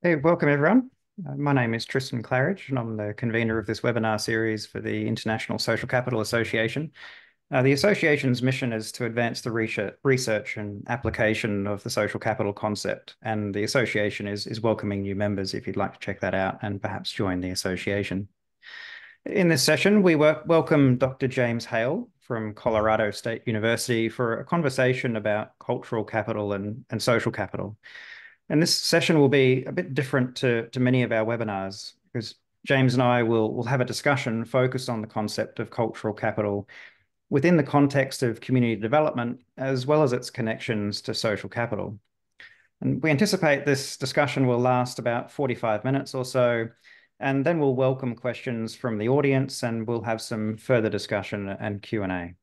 Hey, welcome everyone. My name is Tristan Claridge, and I'm the convener of this webinar series for the International Social Capital Association. The association's mission is to advance the research and application of the social capital concept, and the association is welcoming new members if you'd like to check that out and perhaps join the association. In this session, we welcome Dr. James Hale from Colorado State University for a conversation about cultural capital and social capital. And this session will be a bit different to many of our webinars because James and I will have a discussion focused on the concept of cultural capital within the context of community development, as well as its connections to social capital. And we anticipate this discussion will last about 45 minutes or so, and then we'll welcome questions from the audience and we'll have some further discussion and Q&A.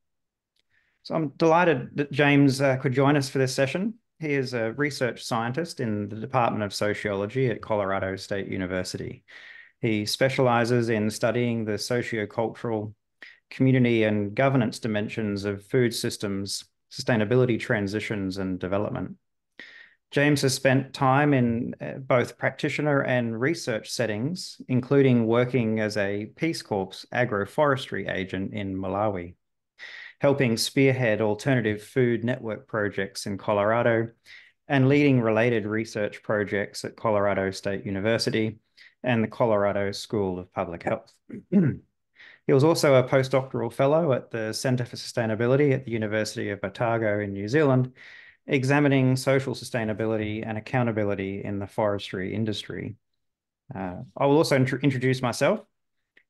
So I'm delighted that James could join us for this session. He is a research scientist in the Department of Sociology at Colorado State University. He specializes in studying the sociocultural, community, and governance dimensions of food systems, sustainability transitions, and development. James has spent time in both practitioner and research settings, including working as a Peace Corps agroforestry agent in Malawi, helping spearhead alternative food network projects in Colorado, and leading related research projects at Colorado State University and the Colorado School of Public Health. He was also a postdoctoral fellow at the Centre for Sustainability at the University of Otago in New Zealand, examining social sustainability and accountability in the forestry industry. I will also introduce myself.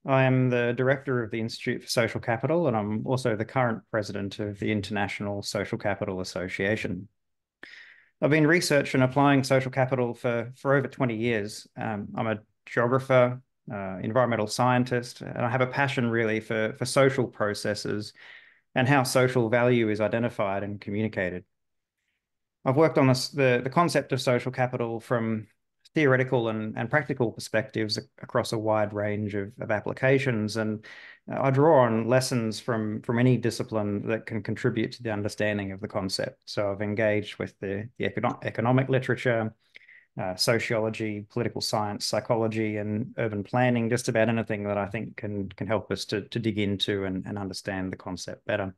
I am the director of the Institute for Social Capital, and I'm also the current president of the International Social Capital Association. I've been researching and applying social capital for over 20 years. I'm a geographer, environmental scientist, and I have a passion really for social processes and how social value is identified and communicated. I've worked on the concept of social capital from theoretical and practical perspectives across a wide range of applications. And I draw on lessons from any discipline that can contribute to the understanding of the concept. So I've engaged with the economic literature, sociology, political science, psychology, and urban planning, just about anything that I think can help us to dig into and understand the concept better.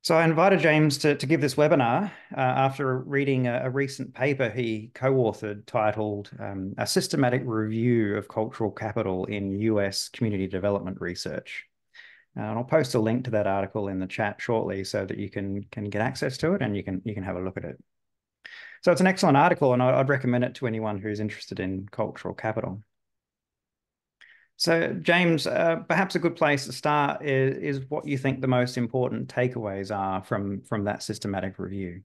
So I invited James to give this webinar after reading a recent paper he co-authored titled A Systematic Review of Cultural Capital in US Community Development Research. And I'll post a link to that article in the chat shortly so that you can get access to it and you can have a look at it. So it's an excellent article, and I'd recommend it to anyone who's interested in cultural capital. So, James, perhaps a good place to start is what you think the most important takeaways are from that systematic review.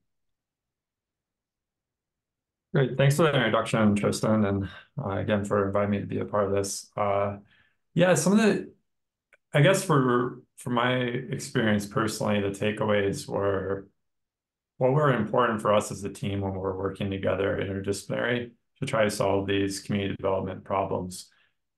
Great. Thanks for the introduction, Tristan, and again for inviting me to be a part of this. Yeah, some of I guess for my experience personally, the takeaways were what were important for us as a team when we're working together interdisciplinary to try to solve these community development problems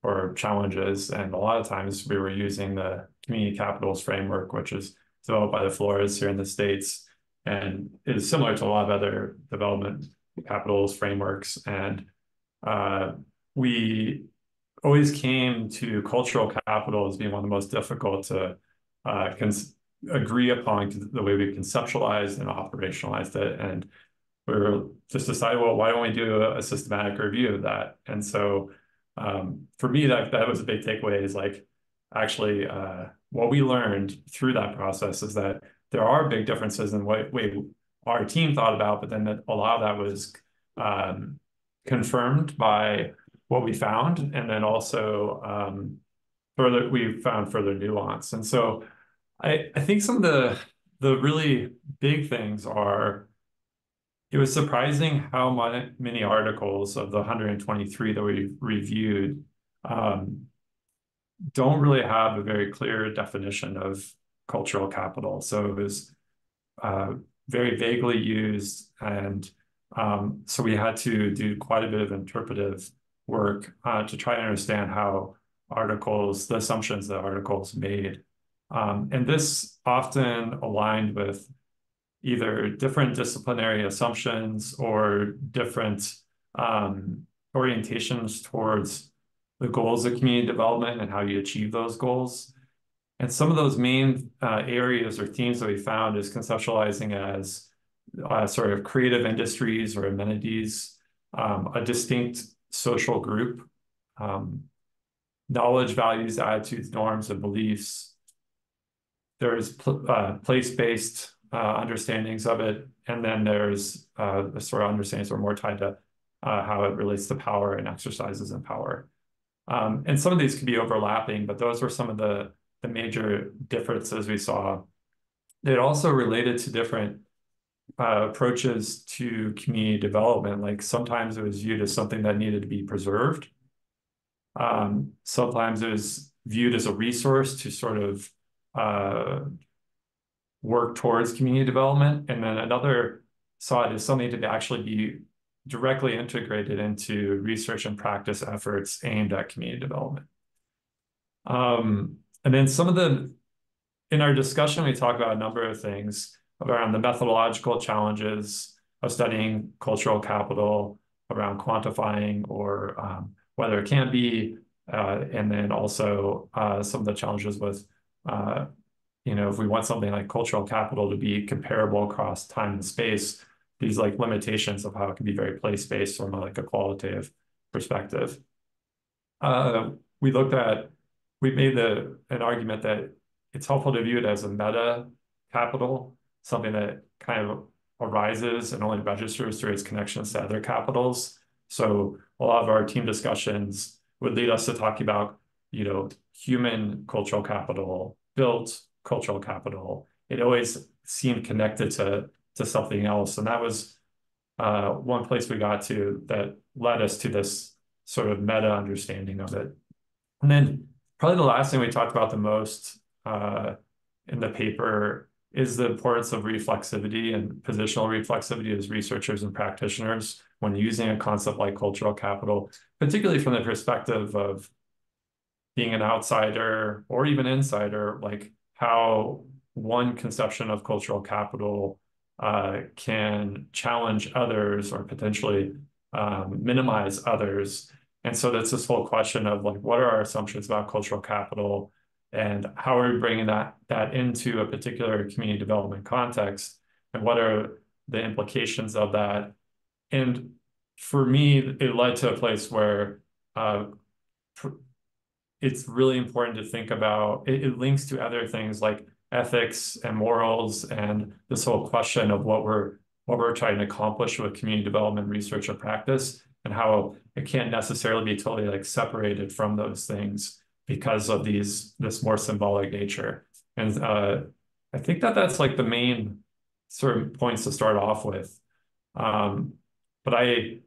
or challenges. And a lot of times we were using the community capitals framework, which is developed by the Flores here in the States and is similar to a lot of other development capitals frameworks. And we always came to cultural capital as being one of the most difficult to agree upon the way we conceptualized and operationalized it. And we were just decided, well, why don't we do a systematic review of that? And so for me, that was a big takeaway is like, actually, what we learned through that process is that there are big differences in what our team thought about, but then a lot of that was confirmed by what we found. And then also we found further nuance. And so I think some of the really big things are, it was surprising how many articles of the 123 that we reviewed don't really have a very clear definition of cultural capital. So it was very vaguely used. And so we had to do quite a bit of interpretive work to try to understand how the assumptions that articles made. And this often aligned with either different disciplinary assumptions or different um, orientations towards the goals of community development and how you achieve those goals. And some of those main areas or themes that we found is conceptualizing as sort of creative industries or amenities, a distinct social group, um, knowledge, values, attitudes, norms, and beliefs. There's place-based understandings of it, and then there's the sort of understandings that are more tied to how it relates to power and exercises in power. And some of these could be overlapping, but those were some of the major differences we saw. It also related to different approaches to community development. Like sometimes it was viewed as something that needed to be preserved. Sometimes it was viewed as a resource to sort of work towards community development. And then another saw it as something to actually be directly integrated into research and practice efforts aimed at community development. And then in our discussion, we talk about a number of things around the methodological challenges of studying cultural capital, around quantifying or whether it can be, and then also some of the challenges with, if we want something like cultural capital to be comparable across time and space, these like limitations of how it can be very place-based from like a qualitative perspective. We made an argument that it's helpful to view it as a meta capital, something that kind of arises and only registers through its connections to other capitals. So a lot of our team discussions would lead us to talking about, human cultural capital, built cultural capital. It always seemed connected to something else. And that was one place we got to that led us to this sort of meta understanding of it. And then probably the last thing we talked about the most in the paper is the importance of reflexivity and positional reflexivity as researchers and practitioners when using a concept like cultural capital, particularly from the perspective of being an outsider or even insider, like how one conception of cultural capital can challenge others or potentially minimize others. And so that's this whole question of like, what are our assumptions about cultural capital and how are we bringing that into a particular community development context and what are the implications of that? And for me, it led to a place where it's really important to think about, it links to other things like ethics and morals and this whole question of what we're trying to accomplish with community development research or practice and how it can't necessarily be totally like separated from those things because of this more symbolic nature. And I think that's like the main sort of points to start off with. But I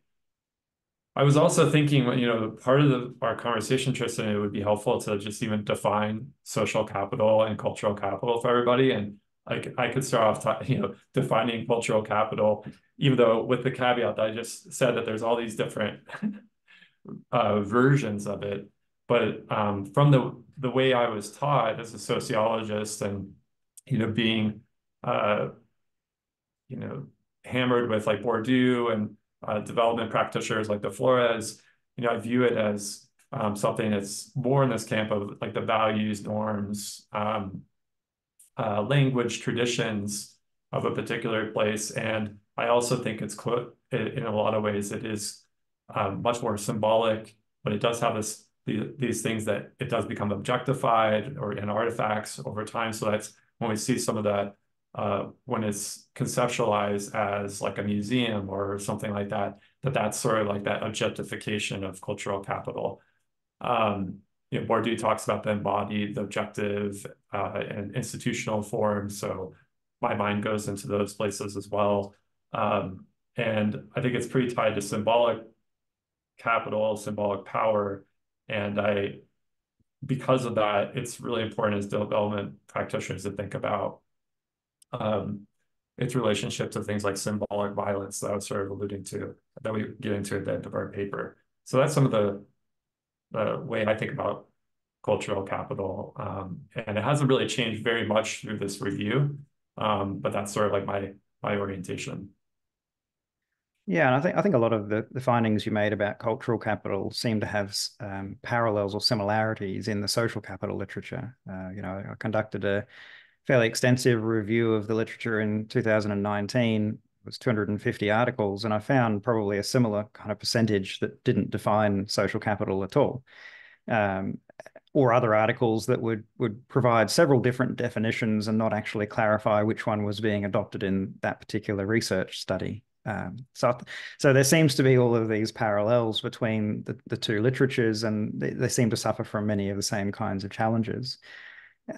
was also thinking, part of our conversation, Tristan, it would be helpful to just even define social capital and cultural capital for everybody. And I could start off, defining cultural capital, even though with the caveat that I just said that there's all these different versions of it. But from the way I was taught as a sociologist and, being, hammered with like Bourdieu and development practitioners like De Flores, I view it as something that's more in this camp of like the values, norms, language, traditions of a particular place. And I also think in a lot of ways, it is much more symbolic, but it does have these things that it does become objectified or in artifacts over time. So that's when we see some of that when it's conceptualized as like a museum or something like that, that's sort of like that objectification of cultural capital. Bourdieu talks about the embodied, the objective, and institutional forms. So my mind goes into those places as well. And I think it's pretty tied to symbolic capital, symbolic power. And because of that, it's really important as development practitioners to think about its relationship to things like symbolic violence that I was sort of alluding to, that we get into at the end of our paper. So that's some of the way I think about cultural capital. And it hasn't really changed very much through this review, but that's sort of like my orientation. Yeah, and I think a lot of the findings you made about cultural capital seem to have parallels or similarities in the social capital literature. I conducted a fairly extensive review of the literature in 2019. It was 250 articles, and I found probably a similar kind of percentage that didn't define social capital at all. Um, or other articles that would provide several different definitions and not actually clarify which one was being adopted in that particular research study. So there seems to be all of these parallels between the two literatures, and they seem to suffer from many of the same kinds of challenges.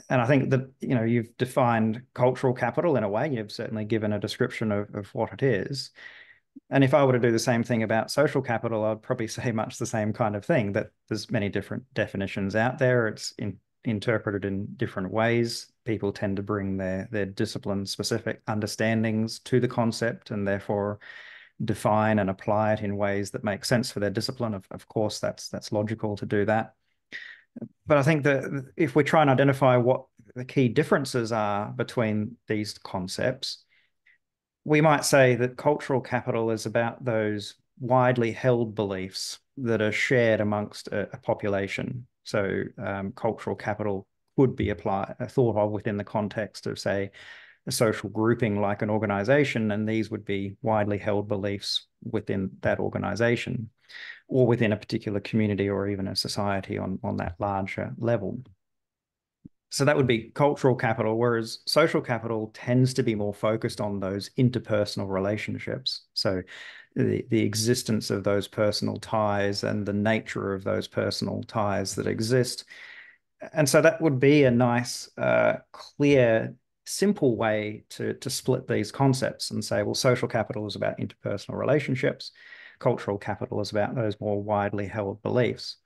And I think that, you've defined cultural capital in a way. You've certainly given a description of what it is. And if I were to do the same thing about social capital, I'd probably say much the same kind of thing, that there's many different definitions out there. It's interpreted in different ways. People tend to bring their discipline-specific understandings to the concept and therefore define and apply it in ways that make sense for their discipline. Of course, that's logical to do that. But I think that if we try and identify what the key differences are between these concepts, we might say that cultural capital is about those widely held beliefs that are shared amongst a population. So cultural capital could be thought of within the context of, say, a social grouping like an organization, and these would be widely held beliefs within that organization or within a particular community or even a society on that larger level. So that would be cultural capital, whereas social capital tends to be more focused on those interpersonal relationships. So the existence of those personal ties and the nature of those personal ties that exist. And so that would be a nice, clear, simple way to split these concepts and say, well, social capital is about interpersonal relationships. Cultural capital is about those more widely held beliefs.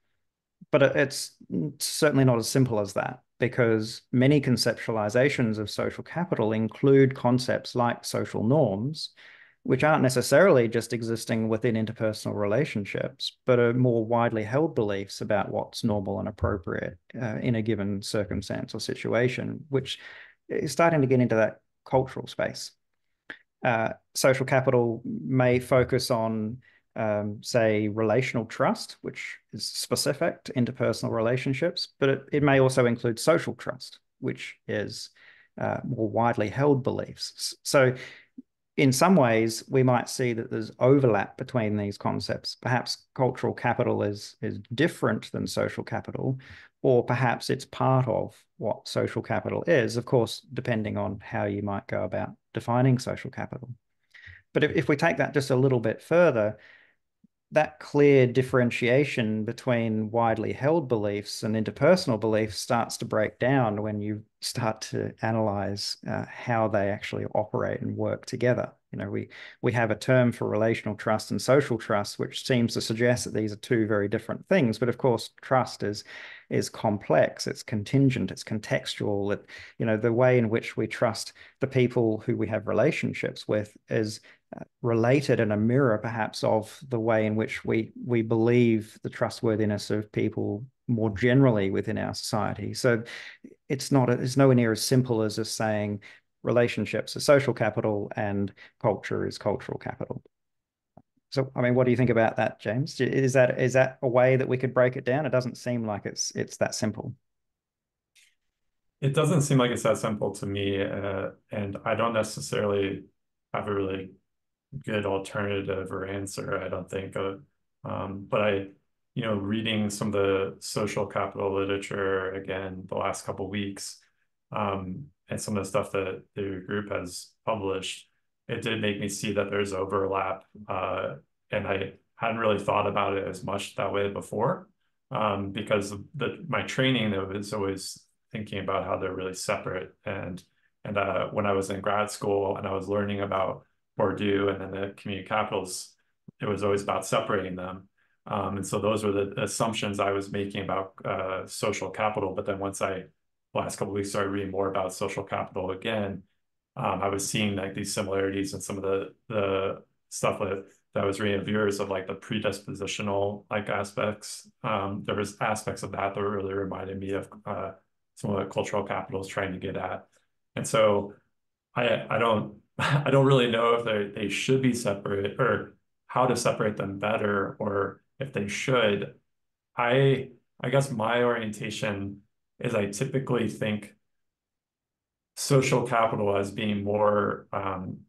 But it's certainly not as simple as that, because many conceptualizations of social capital include concepts like social norms, which aren't necessarily just existing within interpersonal relationships, but are more widely held beliefs about what's normal and appropriate in a given circumstance or situation, which is starting to get into that cultural space. Social capital may focus on, say, relational trust, which is specific to interpersonal relationships, but it may also include social trust, which is more widely held beliefs. So in some ways, we might see that there's overlap between these concepts. Perhaps cultural capital is different than social capital, or perhaps it's part of what social capital is, of course, depending on how you might go about defining social capital. But if we take that just a little bit further, that clear differentiation between widely held beliefs and interpersonal beliefs starts to break down when you start to analyze how they actually operate and work together. We have a term for relational trust and social trust, which seems to suggest that these are two very different things. But of course, trust is complex, it's contingent, it's contextual. That the way in which we trust the people who we have relationships with is related and a mirror perhaps of the way in which we believe the trustworthiness of people more generally within our society. So it's nowhere near as simple as just saying relationships are social capital and culture is cultural capital. So, I mean, what do you think about that, James? Is that a way that we could break it down? It doesn't seem like it's that simple. It doesn't seem like it's that simple to me, and I don't necessarily have a really good alternative or answer, I don't think. But reading some of the social capital literature again the last couple of weeks, and some of the stuff that the group has published, it did make me see that there's overlap, and I hadn't really thought about it as much that way before, because my training was always thinking about how they're really separate, and when I was in grad school and I was learning about Bordeaux and then the community capitals, it was always about separating them. And so those were the assumptions I was making about social capital. But then last couple of weeks, started reading more about social capital again, I was seeing like these similarities in some of the stuff that I was reading of yours, of like the predispositional like aspects. There was aspects of that were really reminded me of some of the cultural capital is trying to get at. And so I don't I don't really know if they should be separate, or how to separate them better or if they should, I guess my orientation is I typically think social capital as being more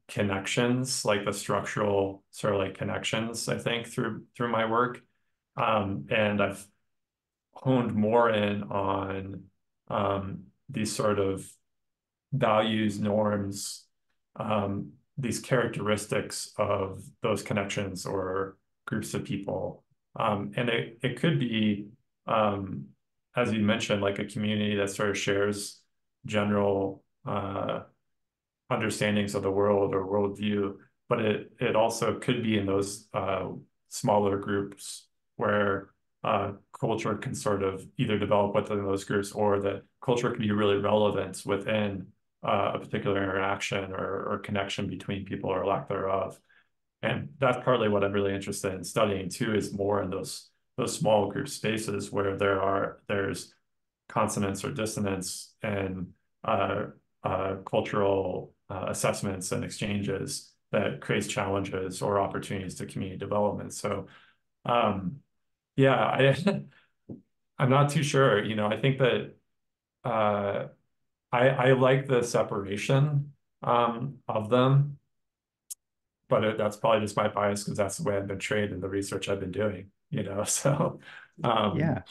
connections, like the structural sort of like connections, I think, through my work. And I've honed more in on these sort of values, norms, these characteristics of those connections or groups of people. And it could be, um, as you mentioned, like a community that sort of shares general understandings of the world or worldview, but it also could be in those smaller groups where culture can sort of either develop within those groups or the culture can be really relevant within a particular interaction or connection between people or lack thereof. And that's partly what I'm really interested in studying too, is more in those small group spaces where there's consonance or dissonance and uh, cultural assessments and exchanges that creates challenges or opportunities to community development. So um, yeah, I'm not too sure. I think that uh, I like the separation of them, but that's probably just my bias because that's the way I've been trained in the research I've been doing. So um, Yeah.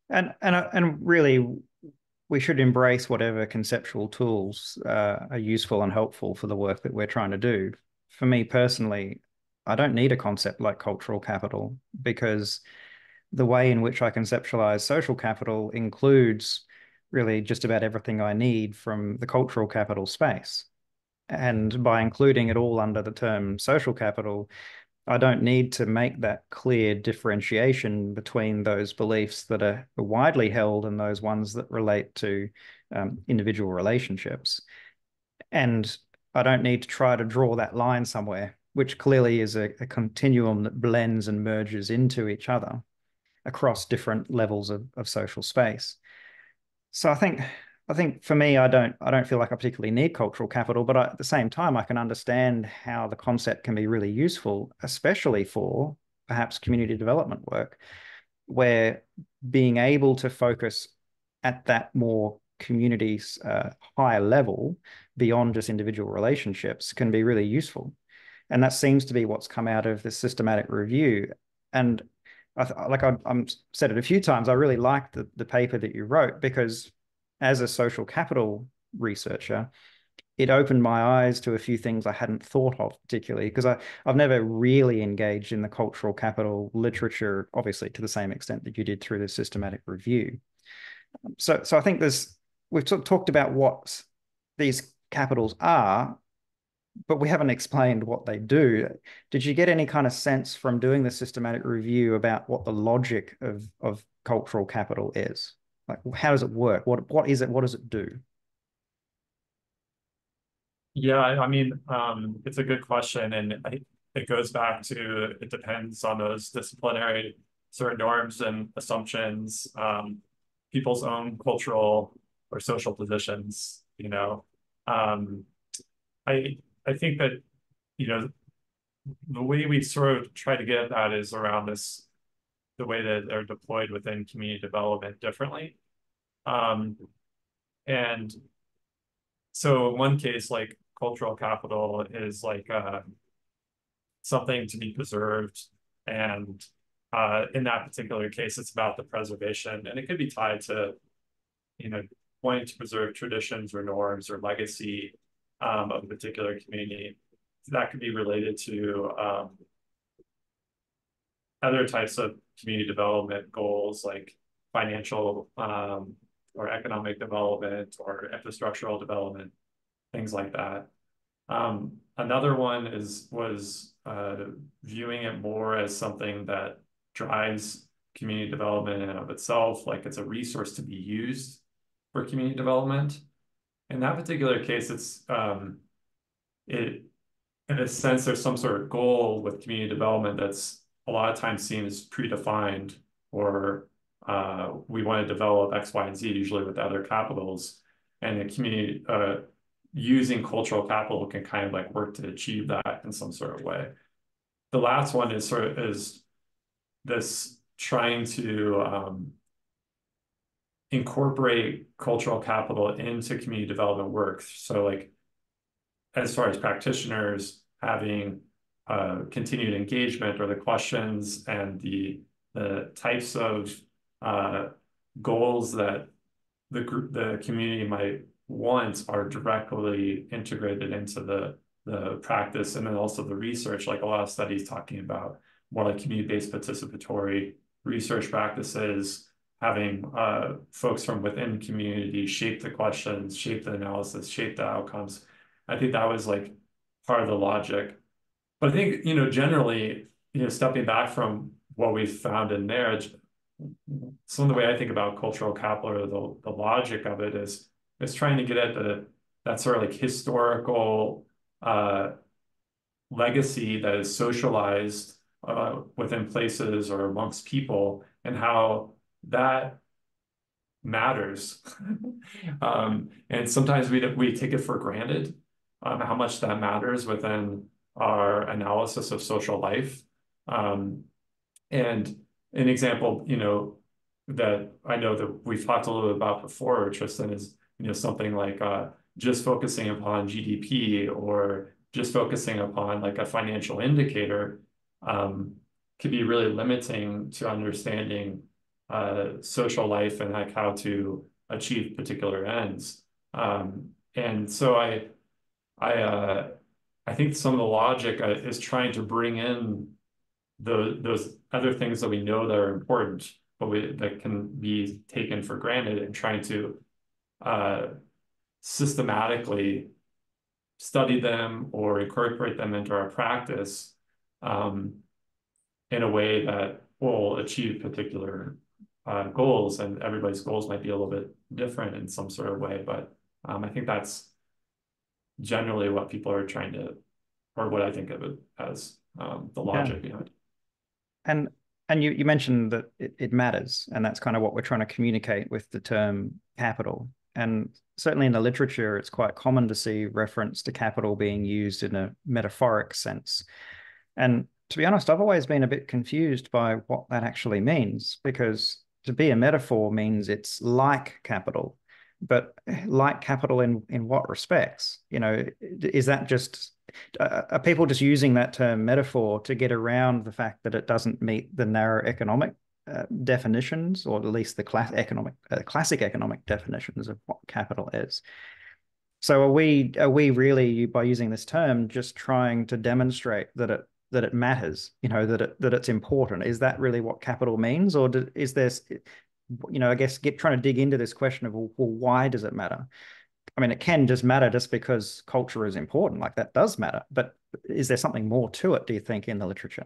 And really, we should embrace whatever conceptual tools are useful and helpful for the work that we're trying to do. For me personally, I don't need a concept like cultural capital because the way in which I conceptualize social capital includes really just about everything I need from the cultural capital space. And by including it all under the term social capital, I don't need to make that clear differentiation between those beliefs that are widely held and those ones that relate to individual relationships. And I don't need to try to draw that line somewhere, which clearly is a continuum that blends and merges into each other across different levels of social space. So I think for me, I don't feel like I particularly need cultural capital, but at the same time, I can understand how the concept can be really useful, especially for perhaps community development work, where being able to focus at that more community's higher level beyond just individual relationships can be really useful. And that seems to be what's come out of this systematic review. And I'm said it a few times, I really liked the paper that you wrote because as a social capital researcher, it opened my eyes to a few things I hadn't thought of particularly because I've never really engaged in the cultural capital literature, obviously to the same extent that you did through the systematic review. So I think we've talked about what these capitals are, but we haven't explained what they do. Did you get any kind of sense from doing the systematic review about what the logic of cultural capital is? Like, how does it work? What is it? What does it do? Yeah, I mean, it's a good question, and it goes back to it depends on those disciplinary sort of norms and assumptions, people's own cultural or social positions. Um, I think that the way we sort of try to get at that is around the way that they're deployed within community development differently. Um, and so in one case, like cultural capital is like something to be preserved. And in that particular case, it's about the preservation. And it could be tied to, you know, wanting to preserve traditions or norms or legacy of a particular community. That could be related to other types of community development goals like financial or economic development or infrastructural development, things like that. Another one was viewing it more as something that drives community development in and of itself, like it's a resource to be used for community development. In that particular case, it in a sense there's some sort of goal with community development that's a lot of times seems predefined, or we want to develop X, Y, and Z, usually with other capitals, and the community using cultural capital can kind of like work to achieve that in some sort of way. the last one is this trying to incorporate cultural capital into community development work. So like as far as practitioners having continued engagement, or the questions and the types of goals that the community might want are directly integrated into the practice, and then also the research, like a lot of studies talking about more like community-based participatory research practices, having folks from within the community shape the questions, shape the analysis, shape the outcomes. I think that was like part of the logic. But I think, generally, stepping back from what we've found in there, some of the way I think about cultural capital, or the logic of it is trying to get at that sort of like historical legacy that is socialized within places or amongst people, and how that matters. And sometimes we take it for granted how much that matters within our analysis of social life. And an example, that I know that we've talked a little bit about before, Tristan, is, something like just focusing upon GDP, or just focusing upon like a financial indicator, could be really limiting to understanding social life and like how to achieve particular ends. And so I think some of the logic is trying to bring in those other things that we know that are important, but that can be taken for granted, and trying to systematically study them or incorporate them into our practice in a way that will achieve particular goals. And everybody's goals might be a little bit different in some sort of way, but I think that's generally what people are trying to, or what I think of it as, the logic behind. And you mentioned that it matters, and that's kind of what we're trying to communicate with the term capital. And certainly in the literature, it's quite common to see reference to capital being used in a metaphoric sense. And to be honest, I've always been a bit confused by what that actually means, because to be a metaphor means it's like capital, but like capital in what respects? Is that just are people just using that term metaphor to get around the fact that it doesn't meet the narrow economic definitions, or at least the classic economic definitions of what capital is? So are we really, by using this term, just trying to demonstrate that it matters, that it's important? Is that really what capital means, or is there, I guess, trying to dig into this question of, well, why does it matter? I mean, it can just matter just because culture is important, like that does matter. But is there something more to it, do you think, in the literature?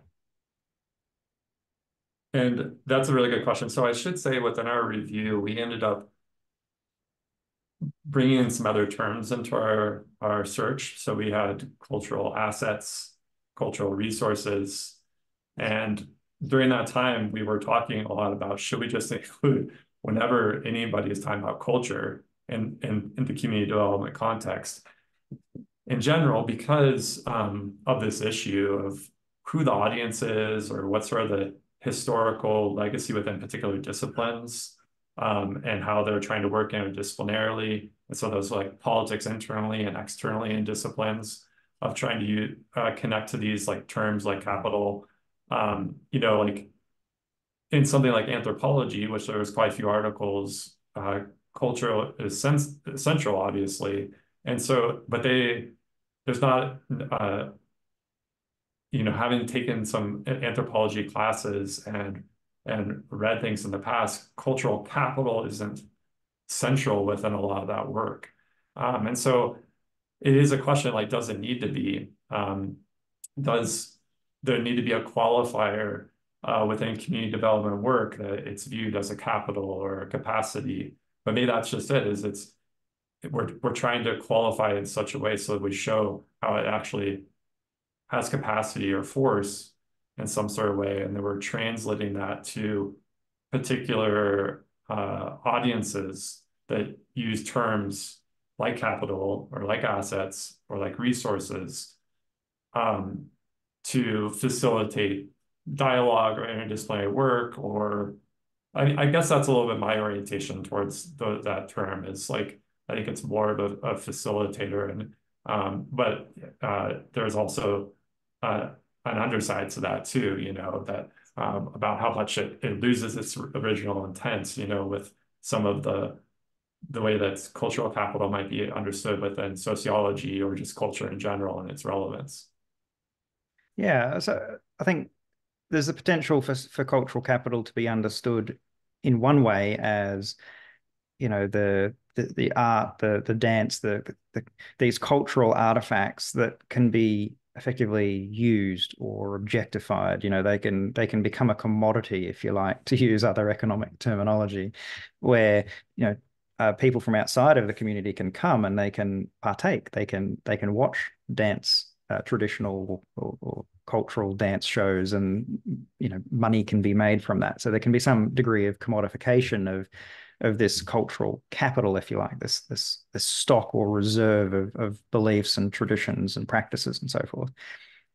And that's a really good question. So I should say, within our review, we ended up bringing in some other terms into our search. So we had cultural assets, cultural resources, and during that time, we were talking a lot about, should we just include, whenever anybody is talking about culture in the community development context, in general, because of this issue of who the audience is, or what sort of the historical legacy within particular disciplines, and how they're trying to work interdisciplinarily. And so those like politics internally and externally in disciplines of trying to connect to these like terms like capital. Like in something like anthropology, which there was quite a few articles, culture is central, obviously. And so, but there's not, having taken some anthropology classes and read things in the past, cultural capital isn't central within a lot of that work. And so it is a question like, does it need to be? Does there need to be a qualifier within community development work that it's viewed as a capital or a capacity? But maybe that's just it, we're trying to qualify it in such a way so that we show how it actually has capacity or force in some sort of way, and then we're translating that to particular audiences that use terms like capital, or like assets, or like resources, to facilitate dialogue or interdisciplinary work, or I guess that's a little bit my orientation towards that term is like, I think it's more of a facilitator, and but there's also an underside to that too, that about how much it loses its original intent, with some of the way that cultural capital might be understood within sociology or just culture in general and its relevance. Yeah, so I think there's a potential for cultural capital to be understood in one way as, the art, the dance, these cultural artifacts that can be effectively used or objectified. They can become a commodity, if you like, to use other economic terminology, where people from outside of the community can come and they can partake. They can watch dance, traditional or cultural dance shows, and money can be made from that. So there can be some degree of commodification of this cultural capital, if you like, this stock or reserve of beliefs and traditions and practices and so forth.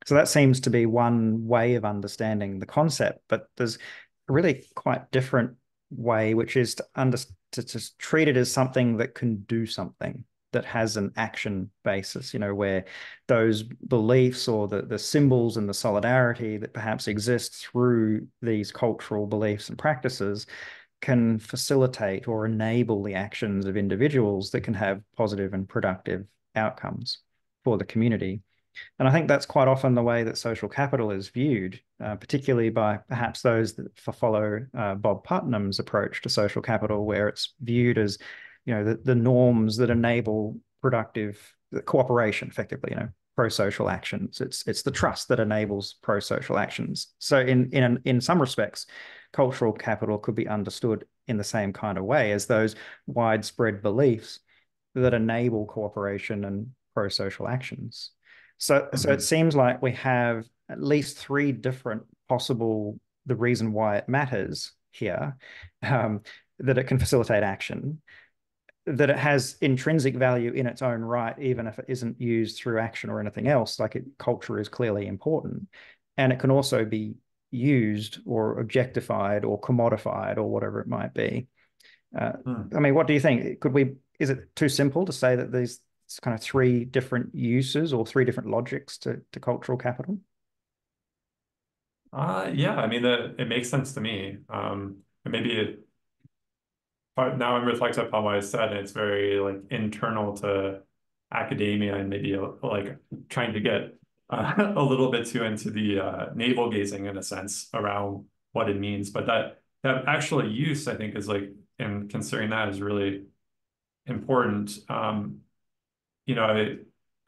So that seems to be one way of understanding the concept, but there's a really quite different way, which is to treat it as something that can do something, that has an action basis, where those beliefs or the symbols and the solidarity that perhaps exist through these cultural beliefs and practices can facilitate or enable the actions of individuals that can have positive and productive outcomes for the community. And I think that's quite often the way that social capital is viewed, particularly by perhaps those that follow Bob Putnam's approach to social capital, where it's viewed as, the norms that enable productive cooperation, effectively, pro-social actions. It's the trust that enables pro-social actions. So in some respects, cultural capital could be understood in the same kind of way as those widespread beliefs that enable cooperation and pro-social actions. So it seems like we have at least three different possible, the reason why it matters here, that it can facilitate action, that it has intrinsic value in its own right, even if it isn't used through action or anything else, culture is clearly important. And it can also be used or objectified or commodified or whatever it might be. I mean, what do you think? Is it too simple to say that these kind of three different uses or three different logics to cultural capital? Yeah, I mean, it makes sense to me. And maybe now I'm reflecting upon what I said, and it's very like internal to academia, and maybe like trying to get a little bit too into the navel gazing in a sense around what it means. But that actual use, I think, is like, and considering that is really important. I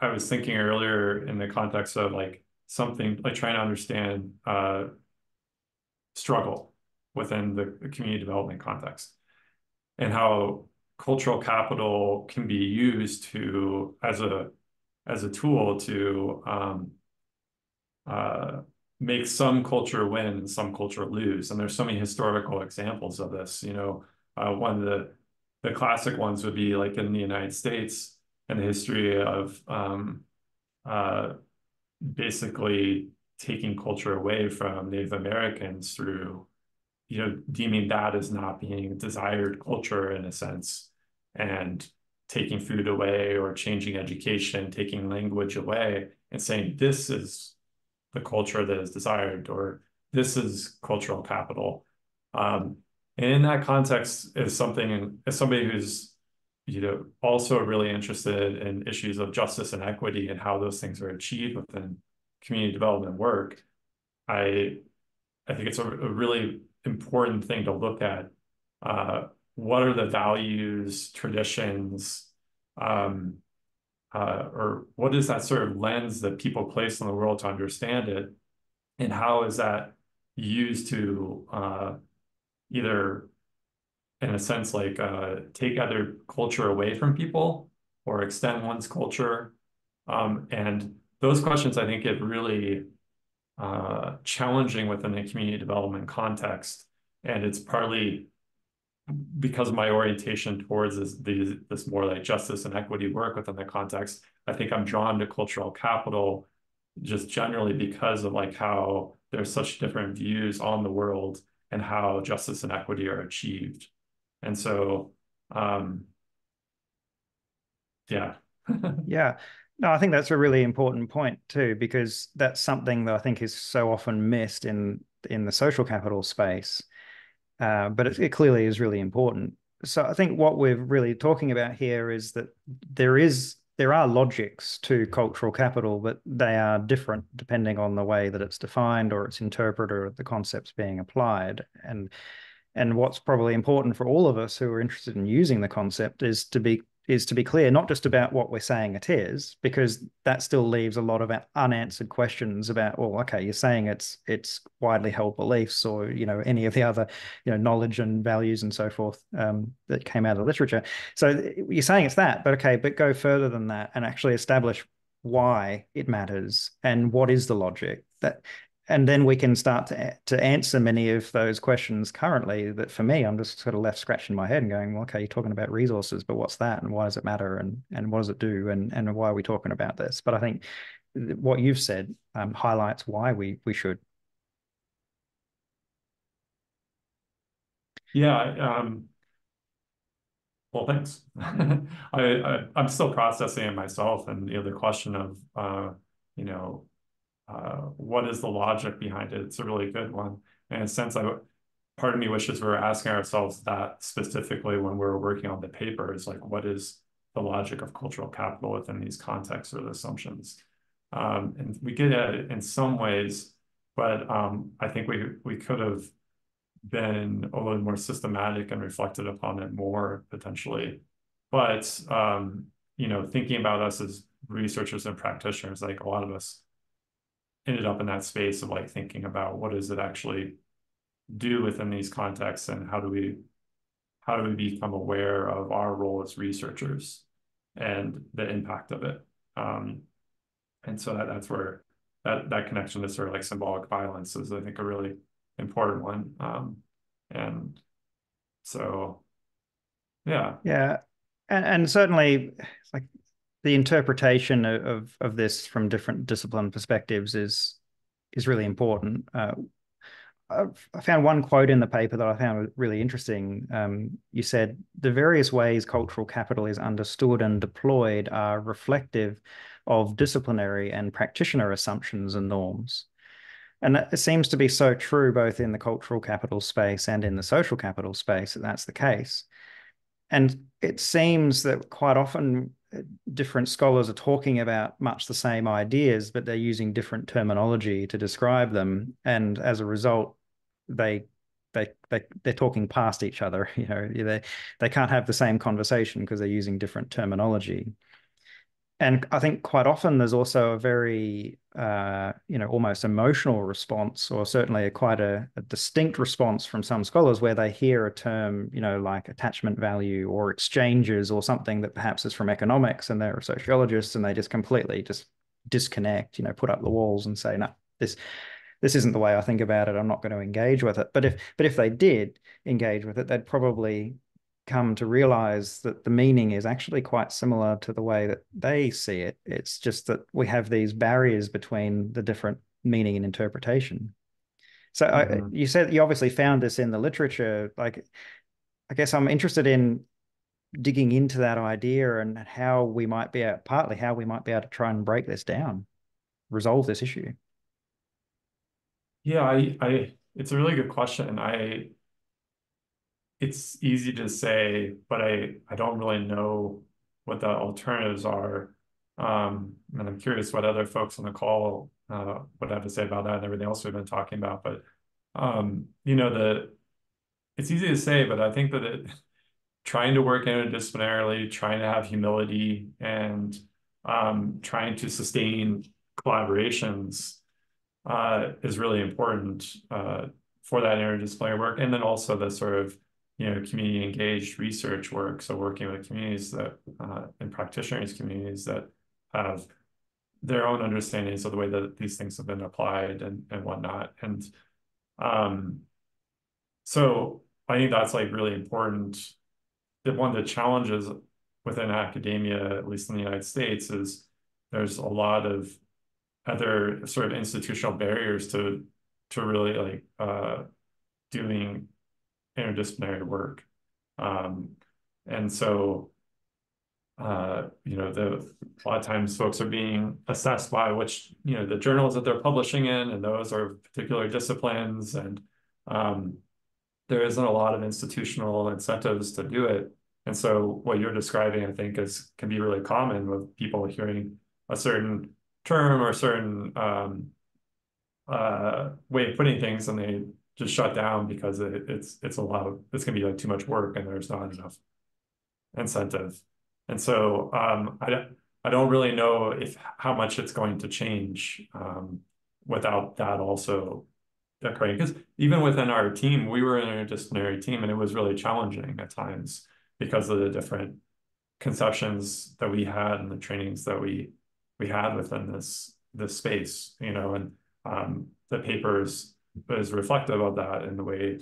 was thinking earlier in the context of like something like trying to understand struggle within the community development context, and how cultural capital can be used to as a tool to uh, make some culture win and some culture lose. And there's so many historical examples of this. One of the classic ones would be like in the United States and the history of uh, basically taking culture away from Native Americans through, deeming that as not being desired culture in a sense, and taking food away or changing education, taking language away, and saying this is the culture that is desired, or this is cultural capital. And in that context, as somebody who's also really interested in issues of justice and equity and how those things are achieved within community development work, I think it's a really important thing to look at. What are the values, traditions, um, or what is that sort of lens that people place on the world to understand it? And how is that used to either, in a sense, like take other culture away from people or extend one's culture? And those questions, I think, get really challenging within the community development context. And it's partly because of my orientation towards this more like justice and equity work within the context. I think I'm drawn to cultural capital just generally because of like how there's such different views on the world and how justice and equity are achieved. And so, um, yeah. Yeah. No, I think that's a really important point too, because that's something that I think is so often missed in the social capital space. But it clearly is really important. So I think what we're really talking about here is that there are logics to cultural capital, but they are different depending on the way that it's defined or it's interpreted or the concepts being applied. And what's probably important for all of us who are interested in using the concept is to be clear, not just about what we're saying it is, because that still leaves a lot of unanswered questions about, well, okay, you're saying it's widely held beliefs, or any of the other knowledge and values and so forth that came out of literature. So you're saying it's that, but okay, but go further than that and actually establish why it matters and what is the logic that. And then we can start to answer many of those questions currently that for me, I'm just sort of left scratching my head and going, well, okay, you're talking about resources, but what's that? And why does it matter? And what does it do? And why are we talking about this? But I think what you've said highlights why we should. Yeah. Well, thanks. I'm still processing it myself, and the question of you know what is the logic behind it? It's a really good one. And in a sense, part of me wishes we were asking ourselves that specifically when we're working on the paper is like, what is the logic of cultural capital within these contexts or the assumptions? And we get at it in some ways, but I think we could have been a little more systematic and reflected upon it more potentially. But thinking about us as researchers and practitioners, like a lot of us ended up in that space of like thinking about what does it actually do within these contexts, and how do we become aware of our role as researchers and the impact of it. And so that's where that connection to sort of like symbolic violence is, I think, a really important one. And so, yeah. Yeah. And certainly like the interpretation of this from different discipline perspectives is really important. I found one quote in the paper that I found really interesting. You said the various ways cultural capital is understood and deployed are reflective of disciplinary and practitioner assumptions and norms. And that seems to be so true both in the cultural capital space and in the social capital space, that that's the case. And it seems that quite often different scholars are talking about much the same ideas, but they're using different terminology to describe them. And as a result, they they're talking past each other. They can't have the same conversation because they're using different terminology. And I think quite often there's also a very, almost emotional response, or certainly quite a distinct response from some scholars where they hear a term, like attachment value or exchanges or something that perhaps is from economics, and they're sociologists and they just completely just disconnect, put up the walls and say, no, this isn't the way I think about it. I'm not going to engage with it. But if they did engage with it, they'd probably come to realize that the meaning is actually quite similar to the way that they see it. It's just that we have these barriers between the different meaning and interpretation. So Mhm. you said you obviously found this in the literature. Like, I guess I'm interested in digging into that idea and how we might be able, partly how we might be able to try and break this down, resolve this issue. Yeah, it's a really good question. It's easy to say, but I don't really know what the alternatives are. And I'm curious what other folks on the call would have to say about that and everything else we've been talking about. But it's easy to say, but I think that trying to work interdisciplinarily, trying to have humility, and trying to sustain collaborations is really important for that interdisciplinary work. And then also the sort of, community engaged research work. So working with communities that and practitioners communities that have their own understandings of the way that these things have been applied and whatnot. And um, so I think that's like really important. That one of the challenges within academia, at least in the United States, is there's a lot of other sort of institutional barriers to really like doing interdisciplinary work. Um, and so a lot of times folks are being assessed by which, the journals that they're publishing in, and those are particular disciplines. And um, there isn't a lot of institutional incentives to do it. And so what you're describing, I think, can be really common with people hearing a certain term or a certain way of putting things, and they just shut down because it's gonna be like too much work and there's not enough incentive. And so I don't really know if how much it's going to change without that also occurring. Because even within our team, we were an interdisciplinary team, and it was really challenging at times because of the different conceptions that we had and the trainings that we had within this space, and the papers is reflective of that in the way,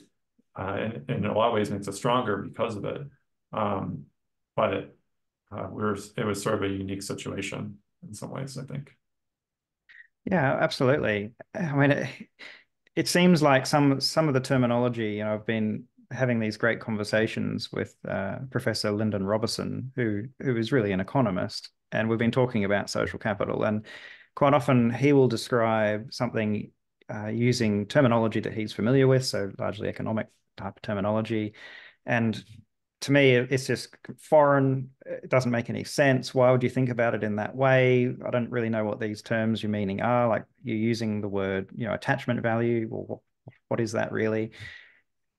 and in a lot of ways makes us stronger because of it. Um, but it was sort of a unique situation in some ways, I think. Yeah, absolutely. I mean, it seems like some of the terminology, I've been having these great conversations with Professor Lyndon Robertson, who is really an economist, and we've been talking about social capital. And quite often he will describe something using terminology that he's familiar with, so largely economic type of terminology. And to me, it's just foreign. It doesn't make any sense. Why would you think about it in that way? I don't really know what these terms you're meaning are. Like you're using the word, attachment value. Well, what is that really?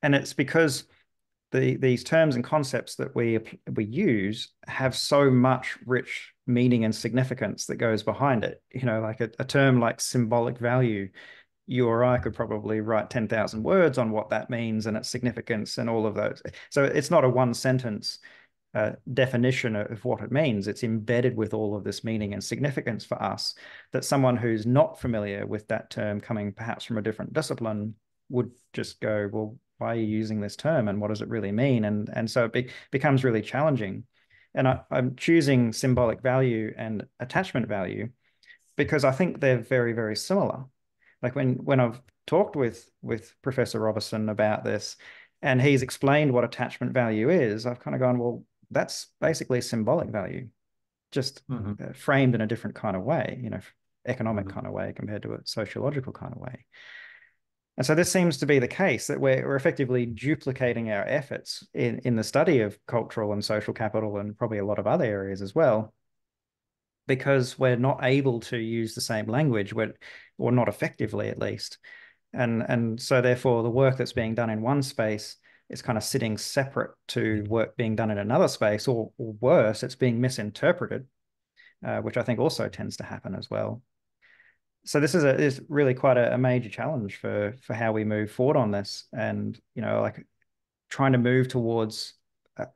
And it's because these terms and concepts that we use have so much rich meaning and significance that goes behind it. Like a term like symbolic value, you or I could probably write 10,000 words on what that means and its significance and all of those. So it's not a one sentence definition of what it means. It's embedded with all of this meaning and significance for us that someone who's not familiar with that term, coming perhaps from a different discipline, would just go, well, why are you using this term and what does it really mean? And so it becomes really challenging. And I'm choosing symbolic value and attachment value because I think they're very, very similar. Like when I've talked with Professor Robertson about this, and he's explained what attachment value is, I've kind of gone, well, that's basically symbolic value, just Mm-hmm. framed in a different kind of way, economic Mm-hmm. kind of way compared to a sociological kind of way. And so this seems to be the case that we're effectively duplicating our efforts in the study of cultural and social capital, and probably a lot of other areas as well, because we're not able to use the same language, or not effectively at least. And so therefore the work that's being done in one space is kind of sitting separate to work being done in another space, or worse, it's being misinterpreted, which I think also tends to happen as well. So this is really quite a major challenge for how we move forward on this, and like trying to move towards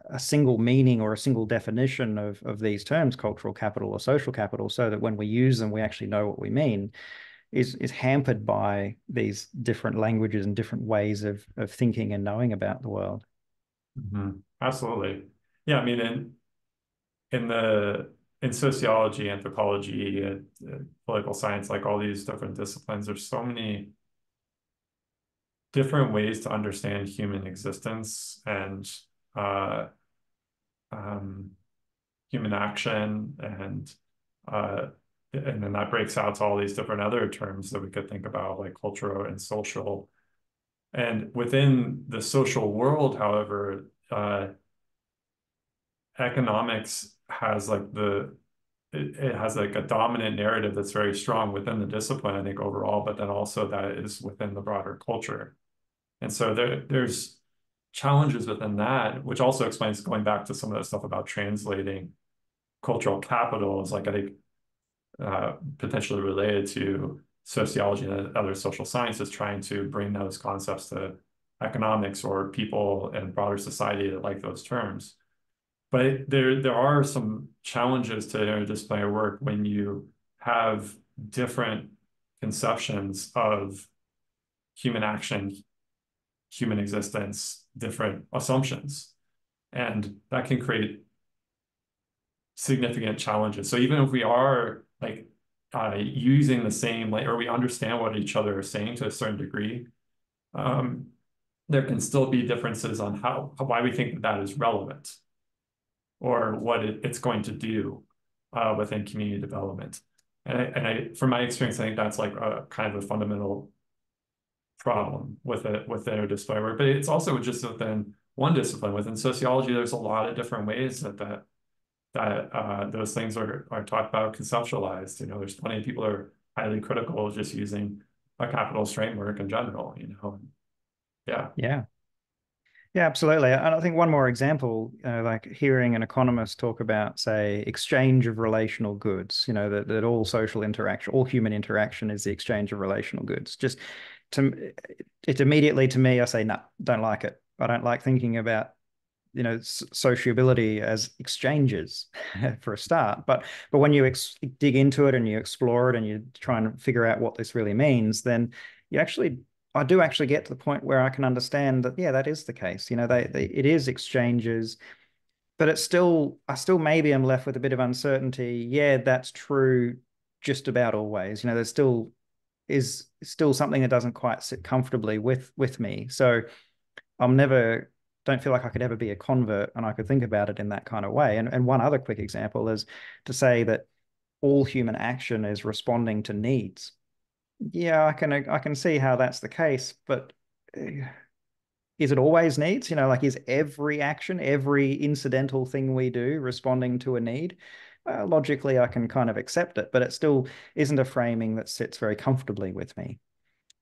a single meaning or a single definition of these terms, cultural capital or social capital, so that when we use them, we actually know what we mean, is hampered by these different languages and different ways of thinking and knowing about the world. Mm-hmm. Absolutely. Yeah, I mean, in the in sociology, anthropology, political science, like all these different disciplines, there's so many different ways to understand human existence and uh, um, human action, uh, and then that breaks out to all these different other terms that we could think about, like cultural and social. And within the social world, however, economics has like it has like a dominant narrative that's very strong within the discipline, I think overall, but then also that is within the broader culture. And so there's challenges within that, which also explains, going back to some of the stuff about translating cultural capital, is like I think potentially related to sociology and other social sciences, trying to bring those concepts to economics or people and broader society that like those terms. But there are some challenges to interdisciplinary work when you have different conceptions of human action, human existence, different assumptions. And that can create significant challenges. So even if we are like using the same, like, or we understand what each other are saying to a certain degree, um, there can still be differences on why we think that that is relevant or what it's going to do within community development. From my experience, I think that's like a kind of a fundamental problem with it within a discipline work. But it's also just within one discipline. Within sociology, there's a lot of different ways that those things are talked about, conceptualized. You know, there's plenty of people who are highly critical of just using a capitalist framework in general, you know. Yeah. Yeah. Yeah, absolutely. And I think one more example, like hearing an economist talk about, say, exchange of relational goods, that all social interaction, all human interaction is the exchange of relational goods. Just it immediately to me, I say, no, don't like it. I don't like thinking about, sociability as exchanges for a start. But when you dig into it and you explore it and you try and figure out what this really means, then I do actually get to the point where I can understand that, yeah, that is the case. It is exchanges, but I still maybe am left with a bit of uncertainty. Yeah, that's true just about always. There's still something that doesn't quite sit comfortably with me. So don't feel like I could ever be a convert, and I could think about it in that kind of way. And one other quick example is to say that all human action is responding to needs. Yeah, I can see how that's the case, but is it always needs? Like, is every action, every incidental thing we do responding to a need? Logically, I can kind of accept it, but it still isn't a framing that sits very comfortably with me.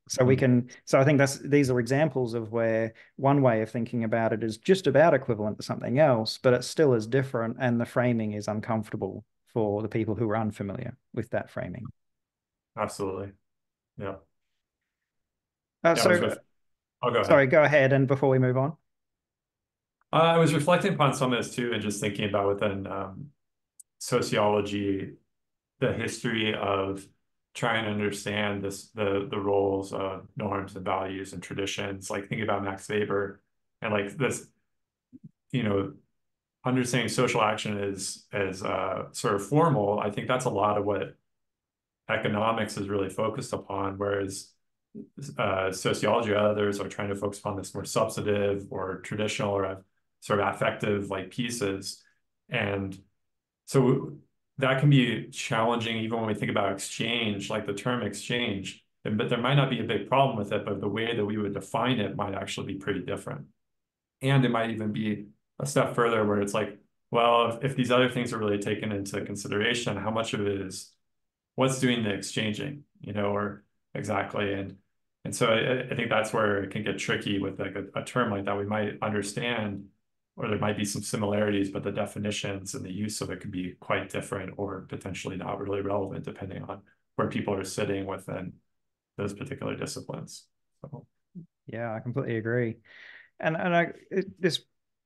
So I think these are examples of where one way of thinking about it is just about equivalent to something else, but it still is different, and the framing is uncomfortable for the people who are unfamiliar with that framing. Absolutely. Yeah. Uh, Yeah, I was so, I'll go ahead. sorry, go ahead, and before we move on. I was reflecting upon some of this too, and just thinking about within sociology, the history of trying to understand the roles of norms and values and traditions. Like thinking about Max Weber and like this, you know, understanding social action as sort of formal. I think that's a lot of what economics is really focused upon, whereas sociology or others are trying to focus upon this more substantive or traditional or sort of affective like pieces. And so that can be challenging even when we think about exchange, like the term exchange. But there might not be a big problem with it, but the way that we would define it might actually be pretty different. And it might even be a step further where it's like, well, if these other things are really taken into consideration, how much of it is what's doing the exchanging, or exactly. And so I think that's where it can get tricky with like a term like that. We might understand, or there might be some similarities, but the definitions and the use of it could be quite different or potentially not really relevant depending on where people are sitting within those particular disciplines. So. Yeah, I completely agree. This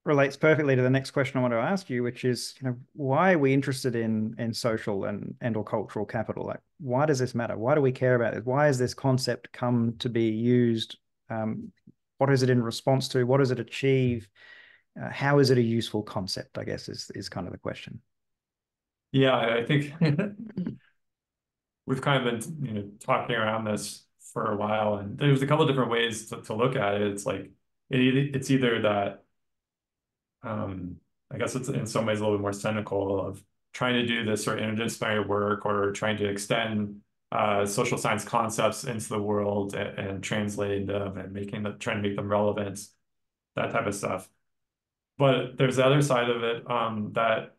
relates perfectly to the next question I want to ask you, which is, why are we interested in social and or cultural capital? Like, why does this matter? Why do we care about it? Why has this concept come to be used? What is it in response to? What does it achieve? How is it a useful concept, I guess, is kind of the question. Yeah, I think we've kind of been, talking around this for a while, and there's a couple of different ways to look at it. It's like it's either that I guess it's in some ways a little bit more cynical of trying to do this sort of interdisciplinary work or trying to extend social science concepts into the world and translating them and trying to make them relevant, that type of stuff. But there's the other side of it that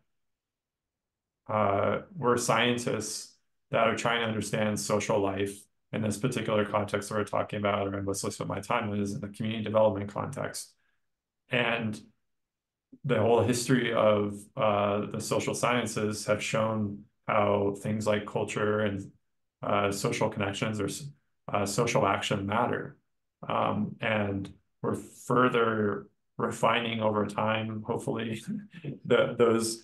we're scientists that are trying to understand social life in this particular context that we're talking about, or most of my time is in the community development context. And the whole history of the social sciences have shown how things like culture and social connections or social action matter. And we're further refining over time, hopefully, those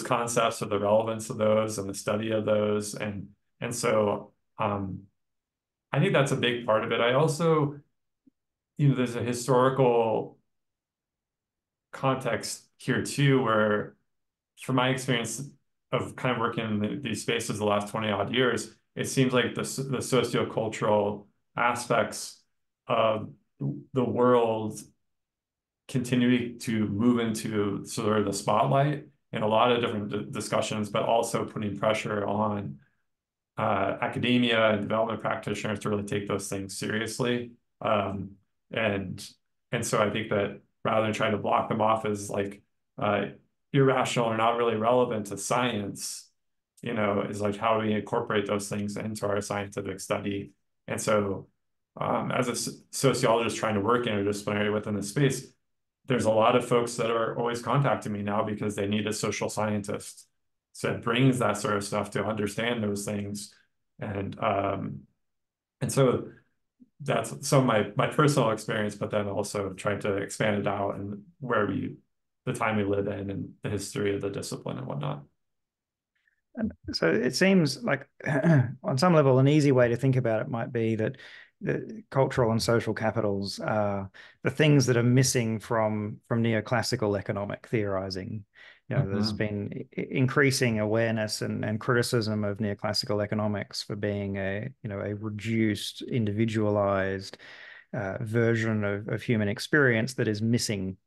concepts or the relevance of those and the study of those. And so I think that's a big part of it. I also, there's a historical context here too, where from my experience, of kind of working in these spaces the last 20 odd years, it seems like the sociocultural aspects of the world continuing to move into sort of the spotlight in a lot of different discussions, but also putting pressure on academia and development practitioners to really take those things seriously. Um, and and so I think that rather than trying to block them off as like uh, irrational or not really relevant to science, is like how do we incorporate those things into our scientific study? And so, as a sociologist trying to work interdisciplinary within the space, there's a lot of folks that are always contacting me now because they need a social scientist. So it brings that sort of stuff to understand those things. And and so that's some of my personal experience, but then also trying to expand it out and the time we live in and the history of the discipline and whatnot. So it seems like, on some level, an easy way to think about it might be that the cultural and social capitals are the things that are missing from neoclassical economic theorizing. There's Mhm. been increasing awareness and criticism of neoclassical economics for being a reduced, individualized version of human experience that is missing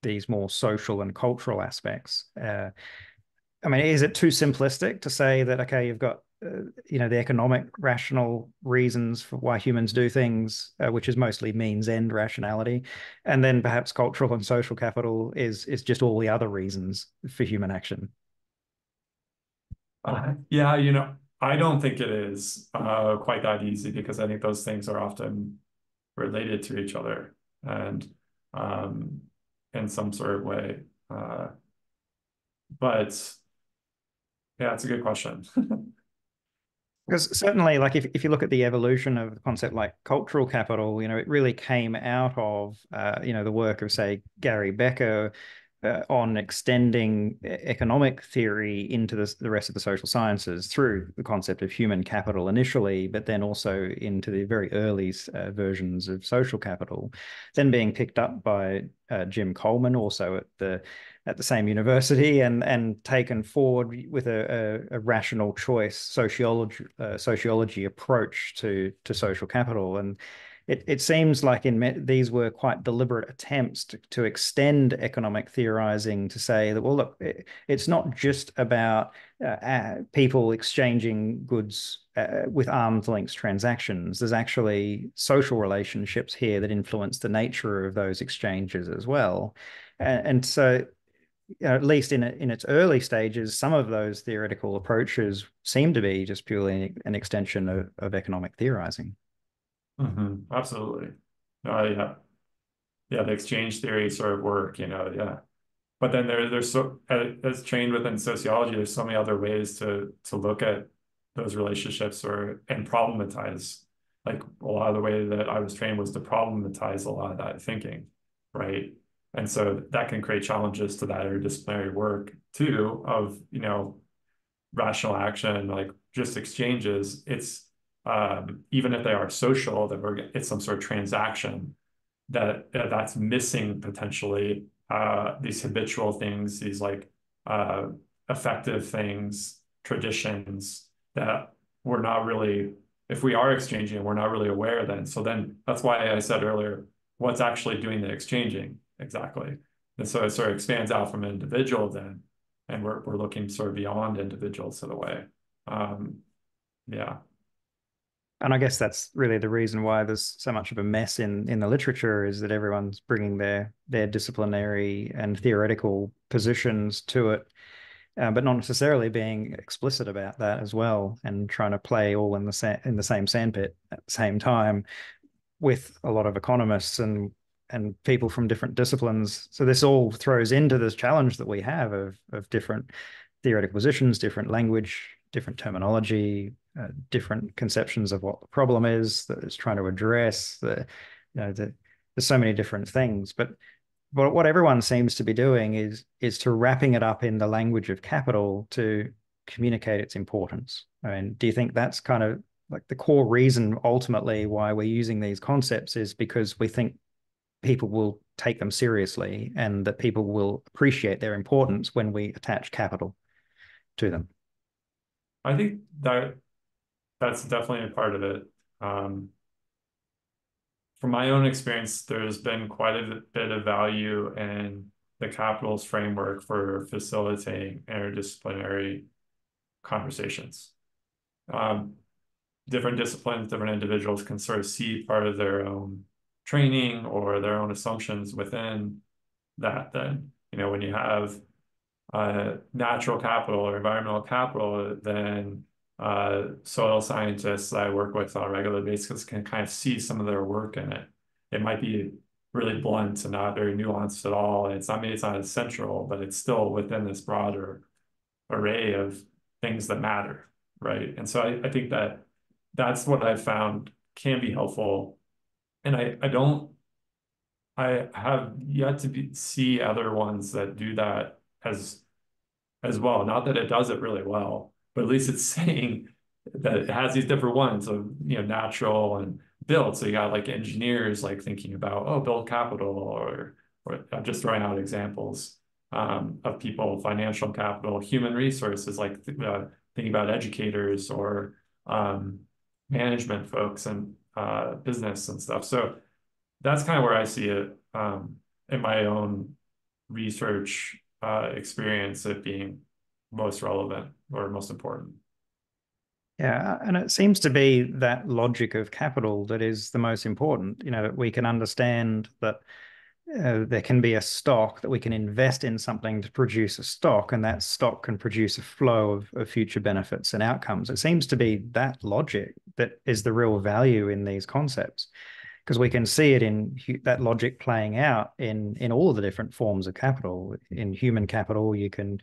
these more social and cultural aspects. I mean, is it too simplistic to say that, okay, you've got, the economic rational reasons for why humans do things, which is mostly means end rationality, and then perhaps cultural and social capital is just all the other reasons for human action? Yeah, I don't think it is quite that easy because I think those things are often related to each other and um, in some sort of way. But yeah, it's a good question. Because certainly, like if you look at the evolution of the concept like cultural capital, it really came out of the work of, say, Gary Becker on extending economic theory into the rest of the social sciences through the concept of human capital initially, but then also into the very early versions of social capital, then being picked up by Jim Coleman, also at the same university, and taken forward with a rational choice sociology approach to social capital. And it seems like these were quite deliberate attempts to extend economic theorizing to say that, well, look, it's not just about people exchanging goods with arm's length transactions. There's actually social relationships here that influence the nature of those exchanges as well. And so, at least in its early stages, some of those theoretical approaches seem to be just purely an extension of economic theorizing. Absolutely. Yeah. Yeah, the exchange theory sort of work, yeah. But then there's so as trained within sociology, there's so many other ways to look at those relationships and problematize. Like a lot of the way that I was trained was to problematize a lot of that thinking, right? And so that can create challenges to that interdisciplinary work too, of rational action, like just exchanges. It's even if they are social, it's some sort of transaction that's missing potentially these habitual things, these like uh, effective things, traditions that we're not really, if we are exchanging, we're not really aware then. So then that's why I said earlier, what's actually doing the exchanging exactly? And so it sort of expands out from an individual then, and we're looking sort of beyond individuals in a way. Um, yeah. And I guess that's really the reason why there's so much of a mess in the literature, is that everyone's bringing their disciplinary and theoretical positions to it, but not necessarily being explicit about that as well, and trying to play all in the same sandpit at the same time with a lot of economists and people from different disciplines. So this all throws into this challenge that we have of different theoretical positions, different language, different terminology, different conceptions of what the problem is that it's trying to address. There's so many different things, but what everyone seems to be doing is to wrapping it up in the language of capital to communicate its importance. I mean, do you think that's kind of like the core reason ultimately why we're using these concepts, is because we think people will take them seriously and that people will appreciate their importance when we attach capital? to them? I think that that's definitely a part of it. Um, from my own experience, there's been quite a bit of value in the capitals framework for facilitating interdisciplinary conversations. Um, Different disciplines, different individuals can sort of see part of their own training or their own assumptions within that. Then, when you have natural capital or environmental capital, then soil scientists that I work with on a regular basis can kind of see some of their work in it. It might be really blunt and not very nuanced at all. And it's not as central, but it's still within this broader array of things that matter, right? And so I think that that's what I've found can be helpful. And I have yet to see other ones that do that as well. Not that it does it really well, but at least it's saying that it has these different ones of, natural and built. So you got like engineers like thinking about, oh, build capital, or I'm just throwing out examples of people, financial capital, human resources, like thinking about educators or management folks and business and stuff. So that's kind of where I see it in my own research experience, it being most relevant or most important. Yeah, and it seems to be that logic of capital that is the most important. That we can understand that there can be a stock that we can invest in something to produce a stock, and that stock can produce a flow of future benefits and outcomes. It seems to be that logic that is the real value in these concepts, because we can see it in that logic playing out in all of the different forms of capital. In human capital, you can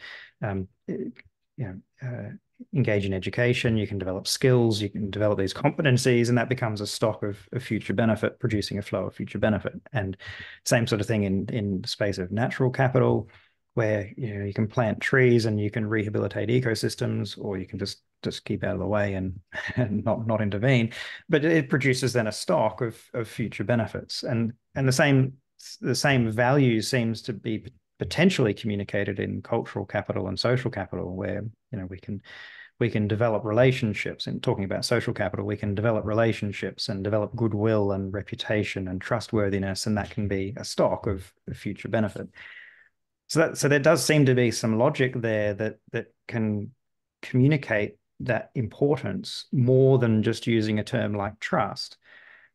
you know engage in education, you can develop skills, you can develop these competencies, and that becomes a stock of future benefit, producing a flow of future benefit. And same sort of thing in the space of natural capital, where you can plant trees and you can rehabilitate ecosystems, or you can just keep out of the way and not intervene. But it produces then a stock of future benefits. And the same value seems to be potentially communicated in cultural capital and social capital, where we can develop relationships. And talking about social capital, we can develop relationships and develop goodwill and reputation and trustworthiness, and that can be a stock of future benefit. So there does seem to be some logic there that can communicate that importance more than just using a term like trust,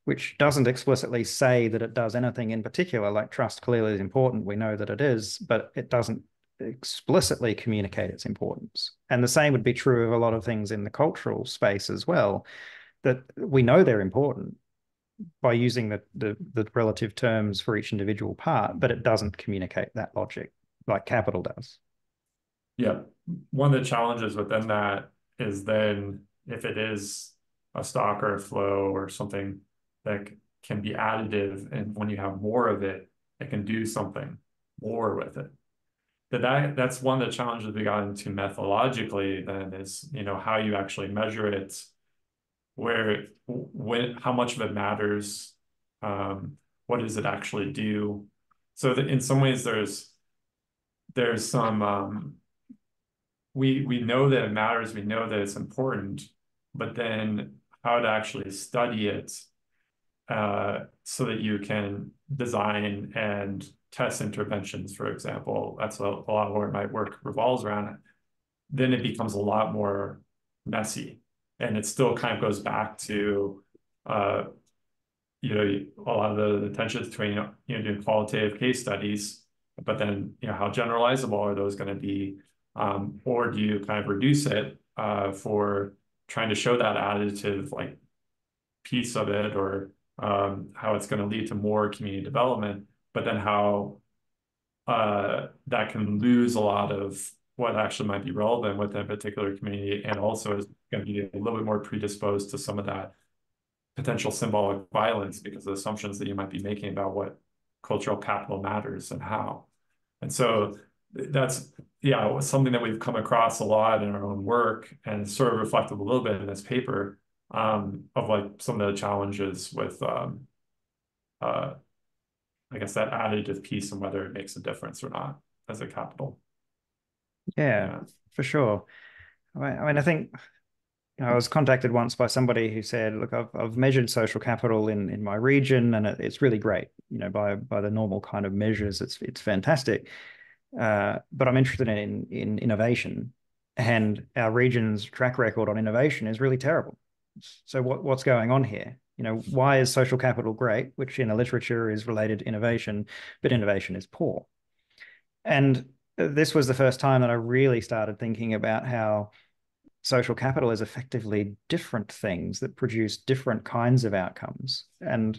which doesn't explicitly say that it does anything in particular. Like, trust clearly is important, we know that it is, but it doesn't explicitly communicate its importance. And the same would be true of a lot of things in the cultural space as well, that we know they're important by using the relative terms for each individual part, but it doesn't communicate that logic like capital does. Yeah. One of the challenges within that is then if it is a stock or a flow or something that can be additive, and when you have more of it, it can do something more with it. That's one of the challenges we got into methodologically then is, how you actually measure it, how much of it matters, what does it actually do? So that in some ways there's some we know that it matters, we know that it's important, but then how to actually study it so that you can design and test interventions, for example. That's a lot of where my work revolves around. Then it becomes a lot more messy, and it still kind of goes back to a lot of the tensions between doing qualitative case studies, but then how generalizable are those going to be, or do you kind of reduce it for trying to show that additive like piece of it, or how it's going to lead to more community development, but then how that can lose a lot of what actually might be relevant within a particular community, and also is going to be a little bit more predisposed to some of that potential symbolic violence because of assumptions that you might be making about what cultural capital matters and how. And so that's, yeah, something that we've come across a lot in our own work, and sort of reflected a little bit in this paper, of like some of the challenges with, I guess, that additive piece and whether it makes a difference or not as a capital. Yeah, Yeah. for sure. I think I was contacted once by somebody who said, "Look, I've measured social capital in my region, and it's really great. By the normal kind of measures, it's fantastic. But I'm interested in innovation, and our region's track record on innovation is really terrible. So what's going on here? Why is social capital great, which in the literature is related to innovation, but innovation is poor?" And this was the first time that I really started thinking about how social capital is effectively different things that produce different kinds of outcomes. And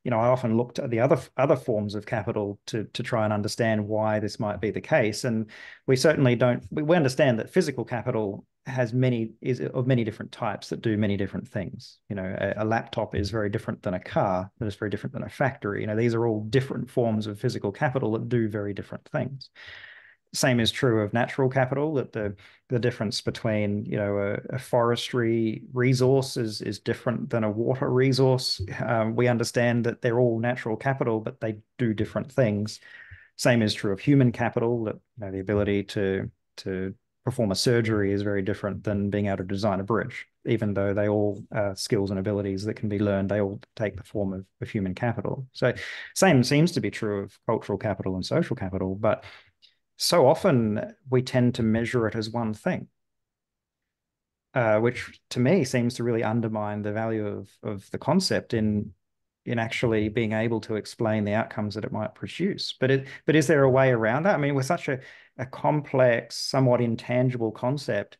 I often looked at the other forms of capital to try and understand why this might be the case. And we certainly don't. We understand that physical capital is of many different types that do many different things. A laptop is very different than a car. That is very different than a factory. These are all different forms of physical capital that do very different things. Same is true of natural capital, that the difference between a forestry resource is different than a water resource. We understand that they're all natural capital, but they do different things. Same is true of human capital, that the ability to perform a surgery is very different than being able to design a bridge. Even though they all skills and abilities that can be learned, they all take the form of human capital. So same seems to be true of cultural capital and social capital, but so often we tend to measure it as one thing, which to me seems to really undermine the value of the concept in actually being able to explain the outcomes that it might produce. But is there a way around that? I mean, with such a complex, somewhat intangible concept,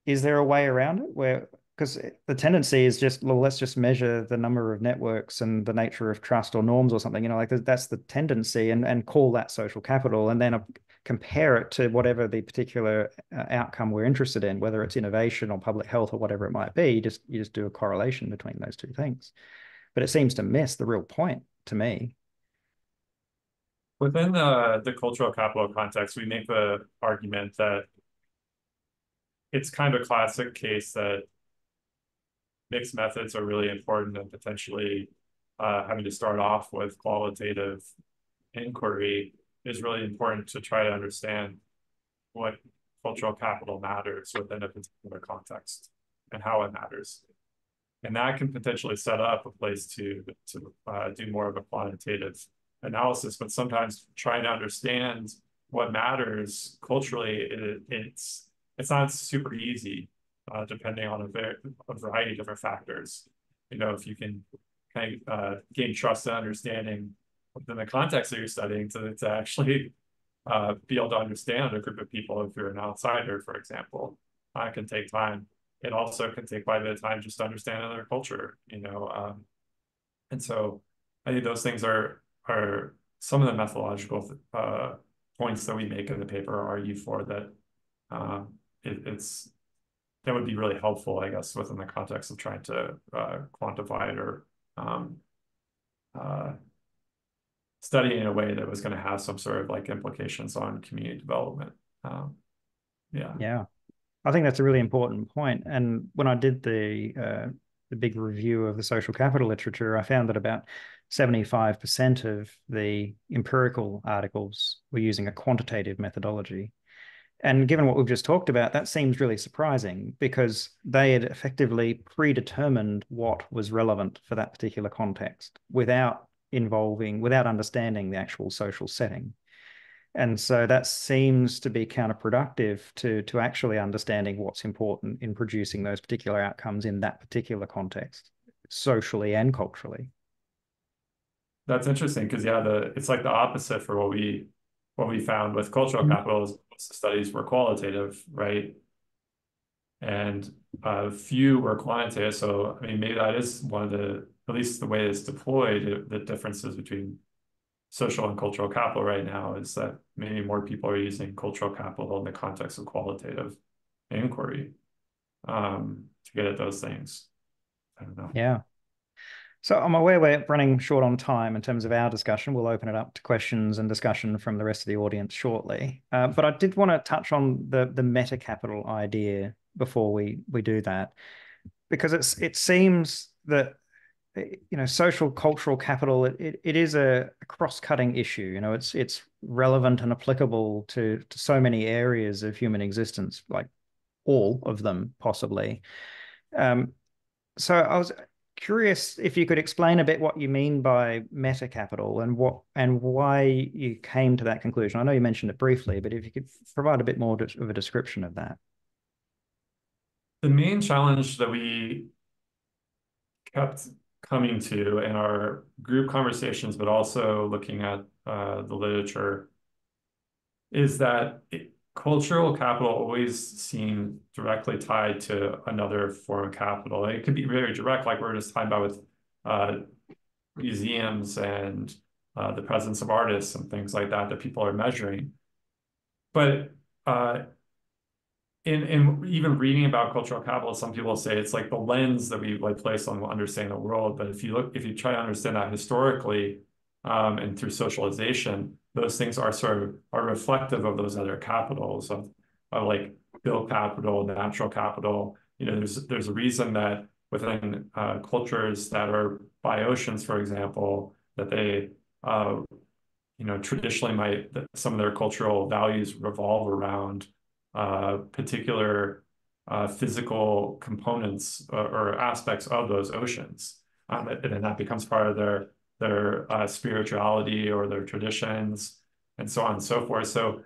is there a way around it where, because the tendency is just, well, let's just measure the number of networks and the nature of trust or norms or something, like that's the tendency, and call that social capital, and then compare it to whatever the particular outcome we're interested in, whether it's innovation or public health or whatever it might be. You just do a correlation between those two things. But it seems to miss the real point to me. Within the cultural capital context, we make the argument that it's kind of a classic case that mixed methods are really important, and potentially having to start off with qualitative inquiry is really important to try to understand what cultural capital matters within a particular context and how it matters. And that can potentially set up a place to do more of a quantitative analysis. But sometimes trying to understand what matters culturally, it's not super easy, depending on a variety of different factors. If you can kind of gain trust and understanding within the context that you're studying to actually be able to understand a group of people, if you're an outsider, for example, it can take time. It also can take quite a bit of time just to understand another culture, and so I think those things are some of the methodological points that we make in the paper argue for that. That would be really helpful, I guess, within the context of trying to quantify it or study in a way that was going to have some sort of implications on community development. Yeah. Yeah. I think that's a really important point. And when I did the big review of the social capital literature, I found that about 75% of the empirical articles were using a quantitative methodology. And given what we've just talked about, that seems really surprising, because they had effectively predetermined what was relevant for that particular context without understanding the actual social setting. And so that seems to be counterproductive to actually understanding what's important in producing those particular outcomes in that particular context, socially and culturally. That's interesting because it's like the opposite for what we found with cultural capital is most of the studies were qualitative, right? And few were quantitative. So I mean, maybe that is one of at least the way it's deployed, the differences between social and cultural capital right now is that maybe more people are using cultural capital in the context of qualitative inquiry to get at those things. I don't know. Yeah. So I'm aware we're running short on time in terms of our discussion. We'll open it up to questions and discussion from the rest of the audience shortly. But I did want to touch on the meta capital idea before we do that, because it seems that social cultural capital, it is a cross-cutting issue. It's relevant and applicable to so many areas of human existence, like all of them possibly. Um, so I was curious if you could explain a bit what you mean by meta capital and what and why you came to that conclusion. I know you mentioned it briefly, but if you could provide a bit more of a description of that. The main challenge that we kept coming to in our group conversations, but also looking at the literature, is that cultural capital always seemed directly tied to another form of capital. It could be very direct, like we are just talking about with uh, museums and the presence of artists and things like that that people are measuring. But in even reading about cultural capital, some people say it's like the lens that we like place on understanding the world. But if you try to understand that historically, and through socialization, those things are are reflective of those other capitals of like built capital, natural capital. You know, there's a reason that within cultures that are by oceans, for example, that they traditionally some of their cultural values revolve around particular physical components or aspects of those oceans. And then that becomes part of their spirituality or their traditions and so on and so forth. So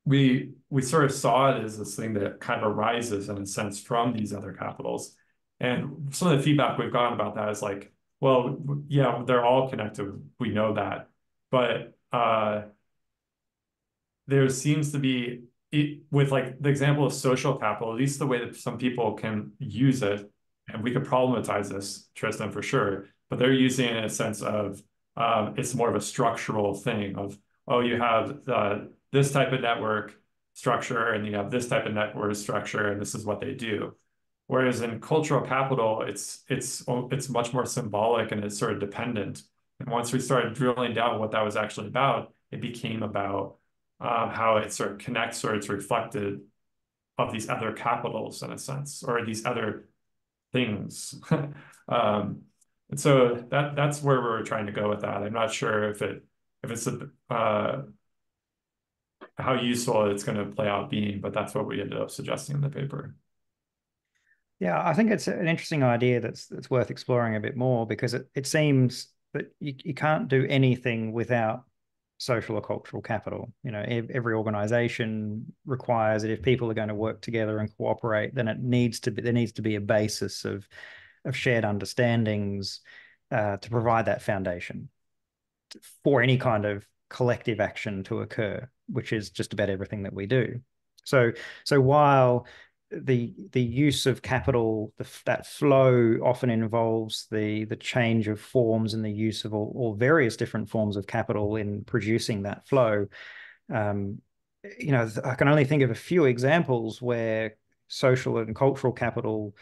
we sort of saw it as this thing that kind of arises in a sense from these other capitals. And some of the feedback we've gotten about that is like, well, yeah, they're all connected. We know that. But there seems to be, with like the example of social capital, at least the way that some people can use it, and we could problematize this, Tristan, for sure, but they're using it in a sense of it's more of a structural thing of, oh, you have this type of network structure and you have this type of network structure, and this is what they do. Whereas in cultural capital, it's much more symbolic and it's sort of dependent. And once we started drilling down what that was actually about, it became about how it sort of connects or it's reflected of these other capitals in a sense, or these other things. And so that's where we're trying to go with that. I'm not sure if it's how useful it's going to play out being, but that's what we ended up suggesting in the paper. Yeah, I think it's an interesting idea that's worth exploring a bit more because it seems that you can't do anything without social or cultural capital. You know, every organization requires that if people are going to work together and cooperate, then there needs to be a basis of shared understandings to provide that foundation for any kind of collective action to occur, which is just about everything that we do. So while the use of capital, that flow often involves the change of forms and the use of all various different forms of capital in producing that flow. Um, I can only think of a few examples where social and cultural capital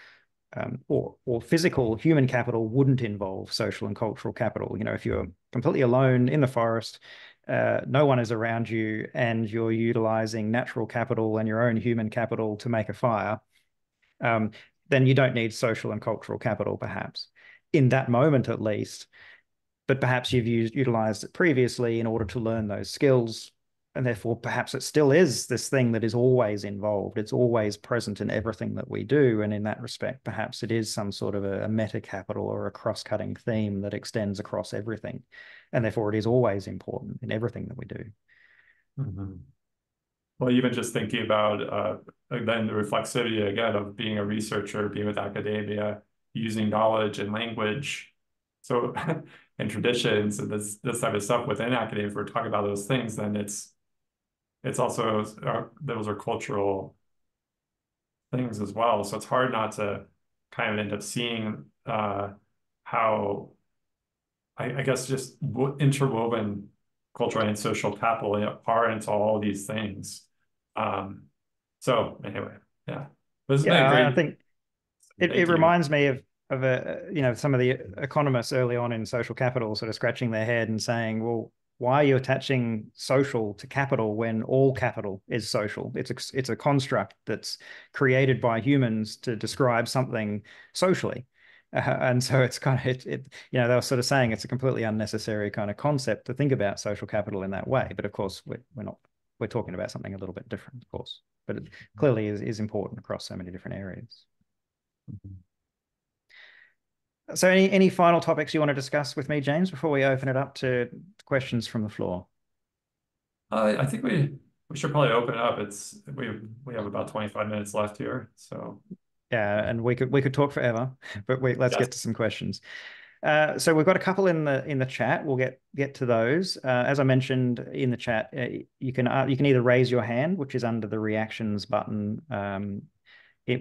or physical human capital wouldn't involve social and cultural capital. You know, if you're completely alone in the forest, no one is around you, and you're utilizing natural capital and your own human capital to make a fire, um, then you don't need social and cultural capital, perhaps, in that moment at least. But perhaps you've utilized it previously in order to learn those skills. And therefore, perhaps it still is this thing that is always involved. It's always present in everything that we do. And in that respect, perhaps it is some sort of a meta capital or a cross-cutting theme that extends across everything. And therefore, it is always important in everything that we do. Mm-hmm. Well, even just thinking about then the reflexivity again of being a researcher, being with academia, using knowledge and language, so and traditions and this type of stuff within academia. If we're talking about those things, then it's also those are cultural things as well. So it's hard not to kind of end up seeing how I guess just interwoven cultural and social capital are into all these things. Um, so anyway, yeah, this has been a Yeah, I great. think it Thank you. reminds me of some of the economists early on in social capital sort of scratching their head and saying, well, why are you attaching social to capital when all capital is social? It's a construct that's created by humans to describe something socially. And so it's kind of they were sort of saying it's a completely unnecessary kind of concept to think about social capital in that way. But of course, we're not we're talking about something a little bit different, of course. but it clearly is important across so many different areas. Mhm. So any final topics you want to discuss with me, James, before we open it up to questions from the floor? I think we should probably open it up. We have about 25 minutes left here, so Yeah, and we could talk forever, but let's yes. get to some questions. So we've got a couple in the chat. We'll get to those. As I mentioned in the chat, you can either raise your hand, which is under the reactions button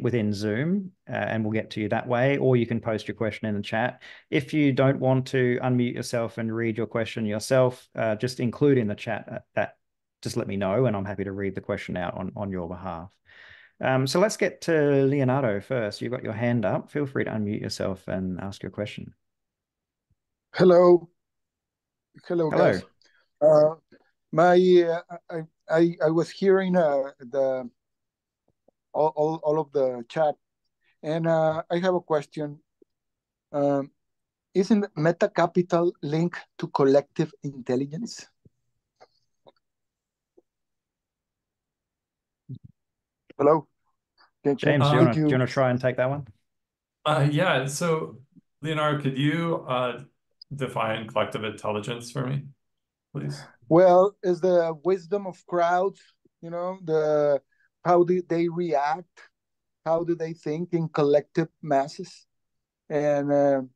within Zoom, and we'll get to you that way, or you can post your question in the chat. If you don't want to unmute yourself and read your question yourself, just include in the chat that. Just let me know, and I'm happy to read the question out on your behalf. So let's get to Leonardo first. You've got your hand up. Feel free to unmute yourself and ask your question. Hello, Hello. guys. My I was hearing the all of the chat, and I have a question. Um, isn't meta capital linked to collective intelligence? Hello, James, do you did want to you? try and take that one? Yeah. So, Leonardo, could you define collective intelligence for me, please? Well, is the wisdom of crowds? You know, the how do they react? How do they think in collective masses? And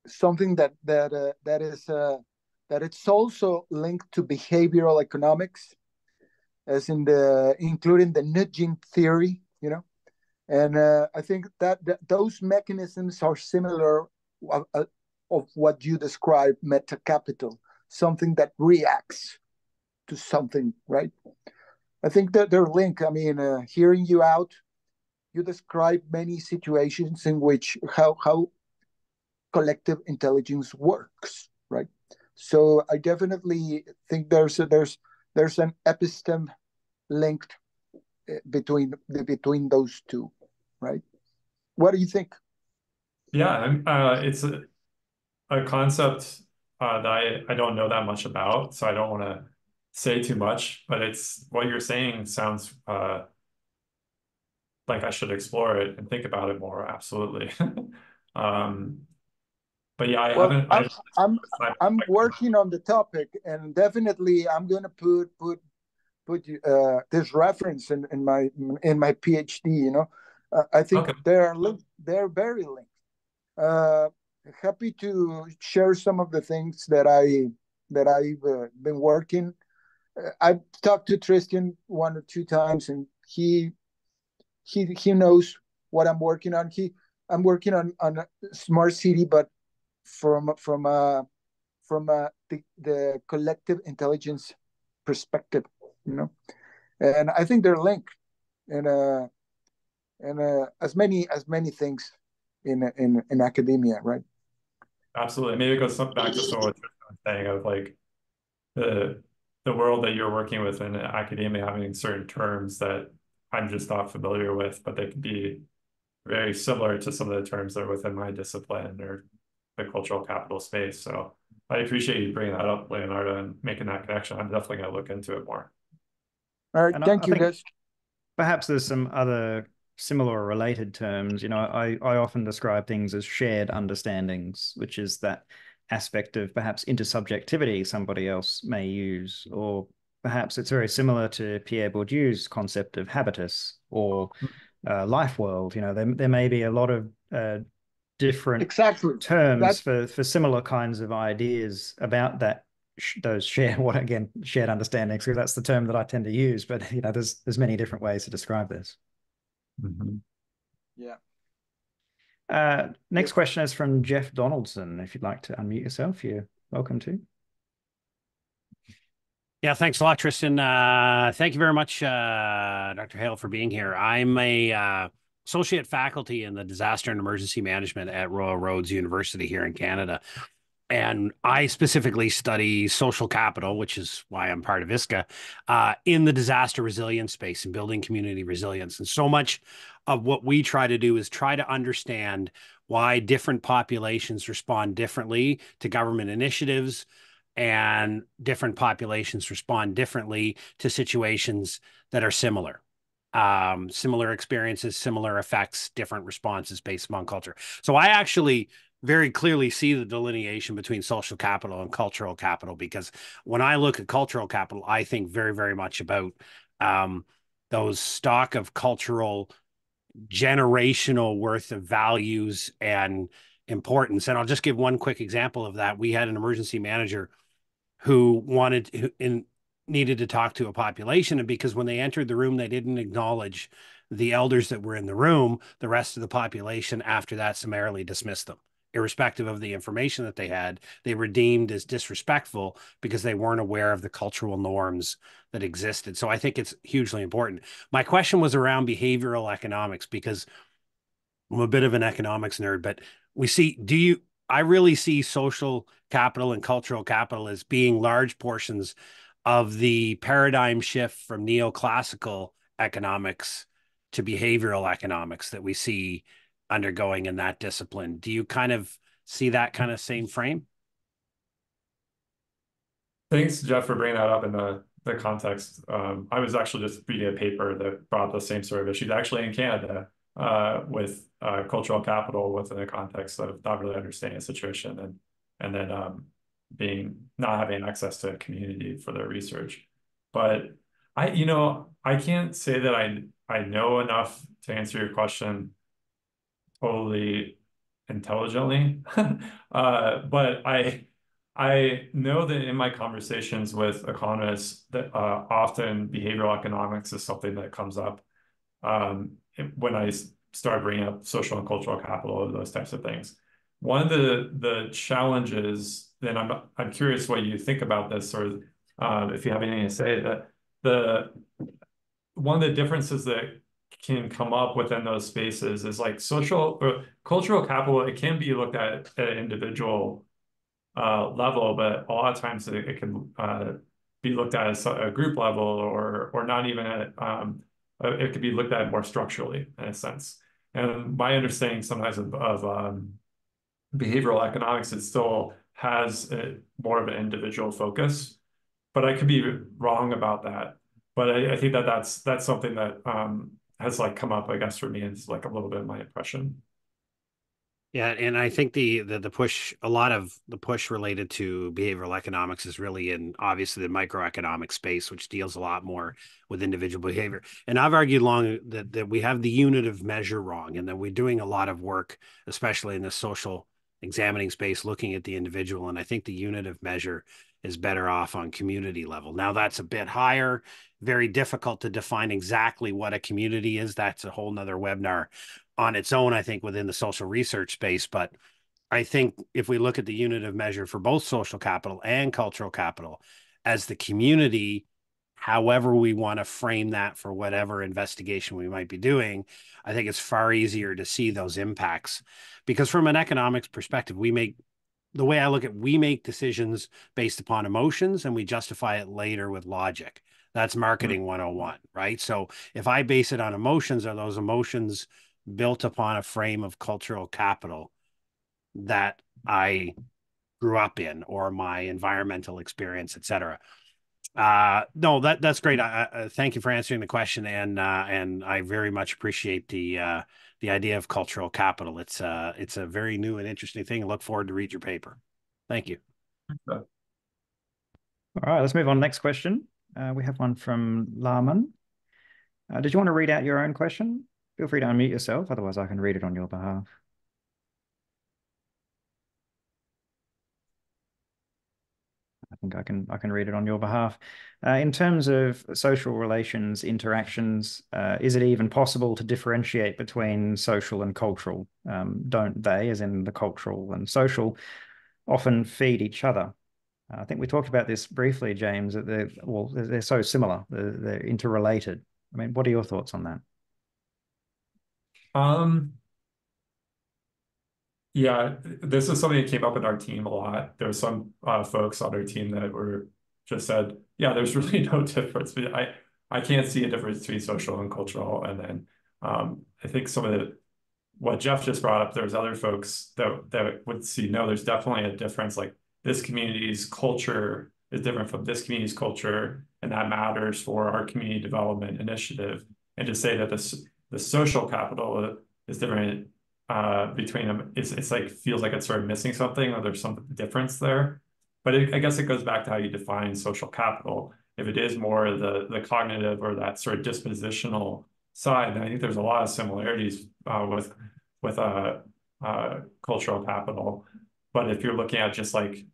something that it's also linked to behavioral economics, as in the including the nudging theory, and I think that those mechanisms are similar of what you describe meta capital, something that reacts to something, right? I think that they're linked. I mean, hearing you out, you describe many situations in which how collective intelligence works, right? So I definitely think there's an episteme linked between those two, right? What do you think? Yeah, it's a concept that I don't know that much about, so I don't want to say too much, but it's what you're saying sounds like I should explore it and think about it more. Absolutely. Um, but yeah, Well, I haven't I'm working on the topic, and definitely I'm going to put this reference in my PhD. I think okay. they're very linked. Uh, Happy to share some of the things that I've been working. I've talked to Tristan 1 or 2 times, and he knows what I'm working on. I'm working on a smart city, but from the collective intelligence perspective, you know, and I think they're linked, and as many things in academia, right? Absolutely. Maybe it goes back to some of what you're saying of like the the world that you're working with in academia having certain terms that I'm just not familiar with, but they could be very similar to some of the terms that are within my discipline or the cultural capital space. So I appreciate you bringing that up, Leonardo, and making that connection. I'm definitely going to look into it more. All right, And I thank you, think guys. perhaps there's some other similar or related terms. I often describe things as shared understandings, which is that aspect of perhaps intersubjectivity somebody else may use, or perhaps it's very similar to Pierre Bourdieu's concept of habitus or life world. There may be a lot of different Exactly. terms That's for similar kinds of ideas about that those shared understandings, because that's the term that I tend to use, but there's many different ways to describe this. Mhm. yeah. Next question is from Jeff Donaldson. If you'd like to unmute yourself, you're welcome to. Yeah, thanks a lot, Tristan. Thank you very much, Dr. Hale, for being here. I'm a associate faculty in the disaster and emergency management at Royal Roads University here in Canada. And I specifically study social capital, which is why I'm part of ISCA, in the disaster resilience space and building community resilience. And so much of what we try to do is try to understand why different populations respond differently to government initiatives, and different populations respond differently to situations that are similar. Similar experiences, similar effects, different responses based upon culture. So I actually very clearly see the delineation between social capital and cultural capital, because when I look at cultural capital, I think very, very much about those stock of cultural generational worth of values and importance. And I'll just give one quick example of that. We had an emergency manager who needed to talk to a population, and because when they entered the room, they didn't acknowledge the elders that were in the room, the rest of the population after that summarily dismissed them, irrespective of the information that they had. They were deemed as disrespectful because they weren't aware of the cultural norms that existed. So I think it's hugely important. My question was around behavioral economics, because I'm a bit of an economics nerd, but I really see social capital and cultural capital as being large portions of the paradigm shift from neoclassical economics to behavioral economics that we see undergoing in that discipline. Do you kind of see that kind of same frame? Thanks, Jeff, for bringing that up in the context. I was actually just reading a paper that brought the same sort of issues, actually in Canada, with cultural capital within the context of not really understanding the situation, and then not having access to a community for their research. But I can't say that I know enough to answer your question totally intelligently. But I know that in my conversations with economists that often behavioral economics is something that comes up when I start bringing up social and cultural capital and those types of things. One of the challenges, then I'm curious what you think about this, or if you have anything to say, that one of the differences that can come up within those spaces is like social or cultural capital. It can be looked at an individual level, but a lot of times it can be looked at as a group level, or not even at it could be looked at more structurally in a sense. And my understanding sometimes of behavioral economics, it still has more of an individual focus, but I could be wrong about that. But I think that's something that has like come up, I guess, for me. It's like a little bit of my impression. Yeah, and I think the push, a lot of the push related to behavioral economics is really in obviously the microeconomic space, which deals a lot more with individual behavior. And I've argued long that we have the unit of measure wrong, and that we're doing a lot of work, especially in the social examining space, looking at the individual. And I think the unit of measure is better off on community level. Now that's a bit higher, very difficult to define exactly what a community is. That's a whole nother webinar on its own, I think, within the social research space. But I think if we look at the unit of measure for both social capital and cultural capital as the community, however we want to frame that for whatever investigation we might be doing, I think it's far easier to see those impacts. Because from an economics perspective, the way I look at, we make decisions based upon emotions and we justify it later with logic. That's marketing 101, right? So if I base it on emotions, are those emotions built upon a frame of cultural capital that I grew up in, or my environmental experience, et cetera? No, that's great. Thank you for answering the question, and I very much appreciate the idea of cultural capital. It's a very new and interesting thing. I look forward to read your paper. Thank you. All right, let's move on. Next question. We have one from Laman. Did you want to read out your own question? Feel free to unmute yourself, otherwise I can read it on your behalf. I think I can read it on your behalf. In terms of social relations, interactions, is it even possible to differentiate between social and cultural? Don't they, as in the cultural and social, often feed each other? I think we talked about this briefly, James, that they're so similar, they're interrelated. I mean, what are your thoughts on that? Yeah, this is something that came up in our team a lot. There were some folks on our team that were just said, yeah, there's really no difference. I can't see a difference between social and cultural. And then I think what Jeff just brought up, there's other folks that would see, no, there's definitely a difference. Like this community's culture is different from this community's culture, and that matters for our community development initiative. And to say that the social capital is different between them, it's like feels like it's sort of missing something, or there's some difference there. But I guess it goes back to how you define social capital. If it is more the cognitive or that sort of dispositional side, then I think there's a lot of similarities with cultural capital. But if you're looking at just like,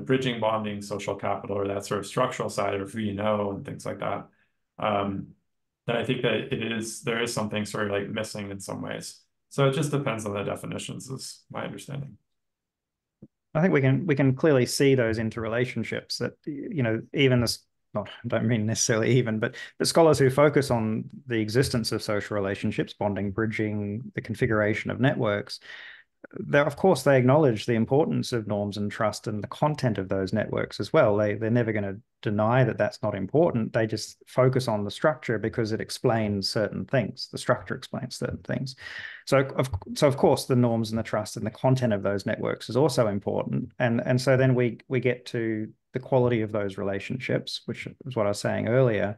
bridging bonding social capital, or that sort of structural side of who you know and things like that, then I think that there is something sort of like missing in some ways. So it just depends on the definitions, is my understanding. I think we can clearly see those interrelationships that, even this, not, I don't mean necessarily even, but scholars who focus on the existence of social relationships, bonding, bridging, the configuration of networks, of course, they acknowledge the importance of norms and trust and the content of those networks as well. They're never going to deny that that's not important. They just focus on the structure because it explains certain things. The structure explains certain things. So of course, the norms and the trust and the content of those networks is also important. And so then we get to the quality of those relationships, which is what I was saying earlier,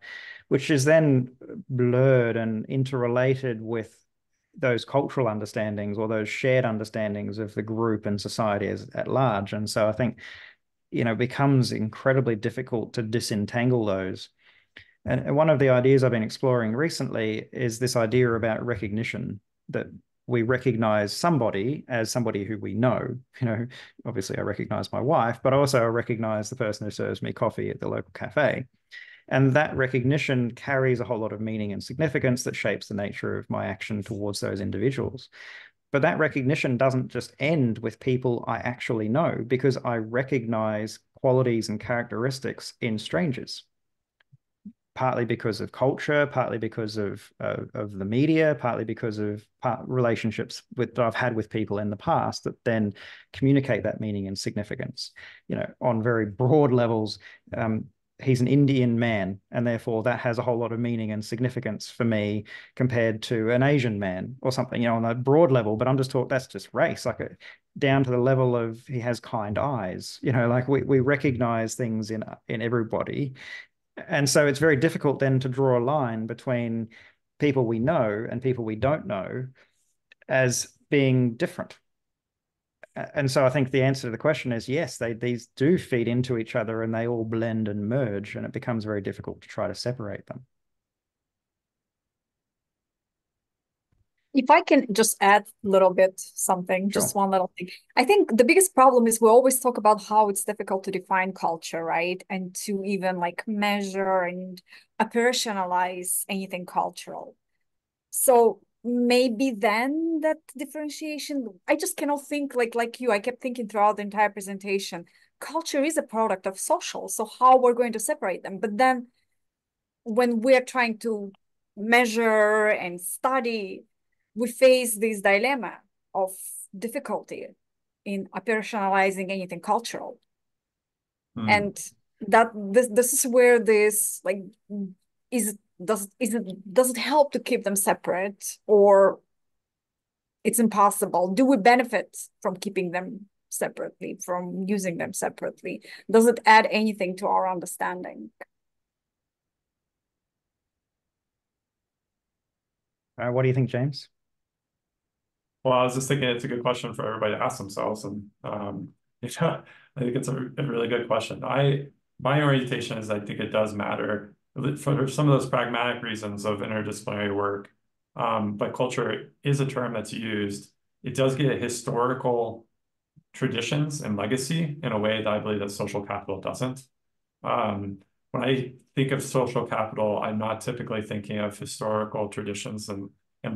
which is then blurred and interrelated with those cultural understandings or those shared understandings of the group and society at large. And so I think, it becomes incredibly difficult to disentangle those. And one of the ideas I've been exploring recently is this idea about recognition, that we recognize somebody as somebody who we know. Obviously I recognize my wife, but also I recognize the person who serves me coffee at the local cafe. And that recognition carries a whole lot of meaning and significance that shapes the nature of my action towards those individuals. But that recognition doesn't just end with people I actually know, because I recognize qualities and characteristics in strangers, partly because of culture, partly because of the media, partly because of relationships that I've had with people in the past that then communicate that meaning and significance. On very broad levels, he's an Indian man, and therefore that has a whole lot of meaning and significance for me compared to an Asian man or something, on a broad level. But I'm just talking, that's just race, like down to the level of he has kind eyes, like we recognize things in everybody. And so it's very difficult then to draw a line between people we know and people we don't know as being different. And so I think the answer to the question is yes, these do feed into each other and they all blend and merge, and it becomes very difficult to try to separate them. If I can just add a little bit something, Sure. just one little thing. I think the biggest problem is we always talk about how it's difficult to define culture, right? And to even like measure and operationalize anything cultural. So maybe then that differentiation, I just cannot think like you. I kept thinking throughout the entire presentation, culture is a product of social. So how we're going to separate them? But then when we're trying to measure and study, we face this dilemma of difficulty in operationalizing anything cultural. And that this is where this like does it help to keep them separate, or it's impossible? Do we benefit from keeping them separately, from using them separately? Does it add anything to our understanding? What do you think, James? Well, I was just thinking it's a good question for everybody to ask themselves, and I think it's a really good question. My orientation is I think it does matter for some of those pragmatic reasons of interdisciplinary work, but culture is a term that's used. It does get historical traditions and legacy in a way that I believe that social capital doesn't. When I think of social capital, I'm not typically thinking of historical traditions and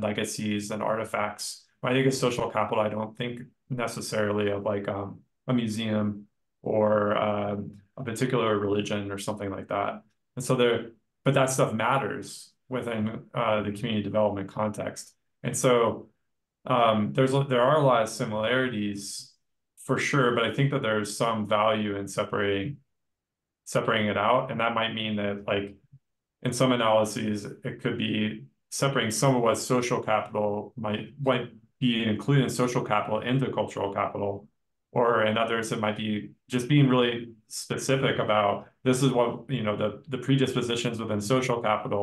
legacies and artifacts. When I think of social capital, I don't think necessarily of like a museum or a particular religion or something like that. And so but that stuff matters within the community development context. And so there are a lot of similarities for sure, but I think that there's some value in separating it out. And that might mean that like in some analyses, it could be separating some of what social capital might be included in social capital into cultural capital, Or in others, it might be just being really specific about this is what, the predispositions within social capital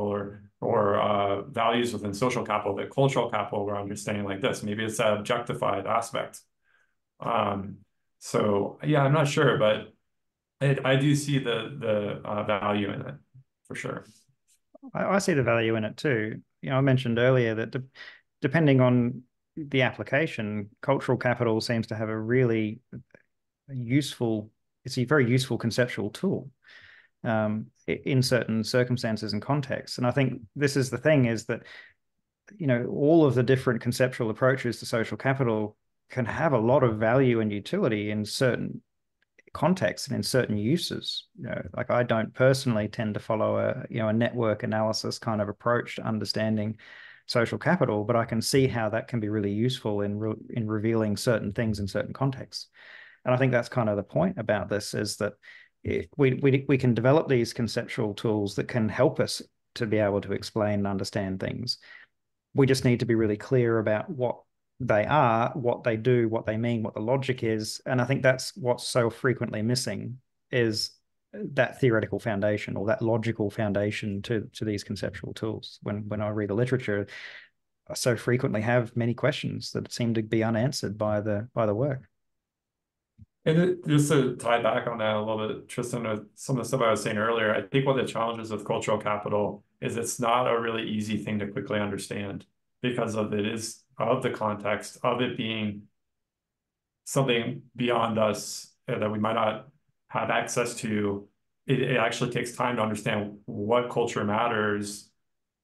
or values within social capital, that cultural capital we're understanding like this. Maybe it's that objectified aspect. So yeah, I'm not sure, but I do see the value in it for sure. I see the value in it too. I mentioned earlier that depending on the application, cultural capital seems to have a really useful, it's a very useful conceptual tool in certain circumstances and contexts. And I think this is the thing, is that, all of the different conceptual approaches to social capital can have a lot of value and utility in certain contexts and in certain uses. Like I don't personally tend to follow a network analysis kind of approach to understanding social capital, but I can see how that can be really useful in revealing certain things in certain contexts. And I think that's kind of the point about this, is that we can develop these conceptual tools that can help us to be able to explain and understand things. We just need to be really clear about what they are, what they do, what they mean, what the logic is. And I think that's what's so frequently missing, is that theoretical foundation or that logical foundation to these conceptual tools. When I read the literature, I so frequently have many questions that seem to be unanswered by the work. And just to tie back on that a little bit, Tristan, with some of the stuff I was saying earlier, I think one of the challenges with cultural capital is it's not a really easy thing to quickly understand, because of the context of it being something beyond us that we might not have access to. It actually takes time to understand what culture matters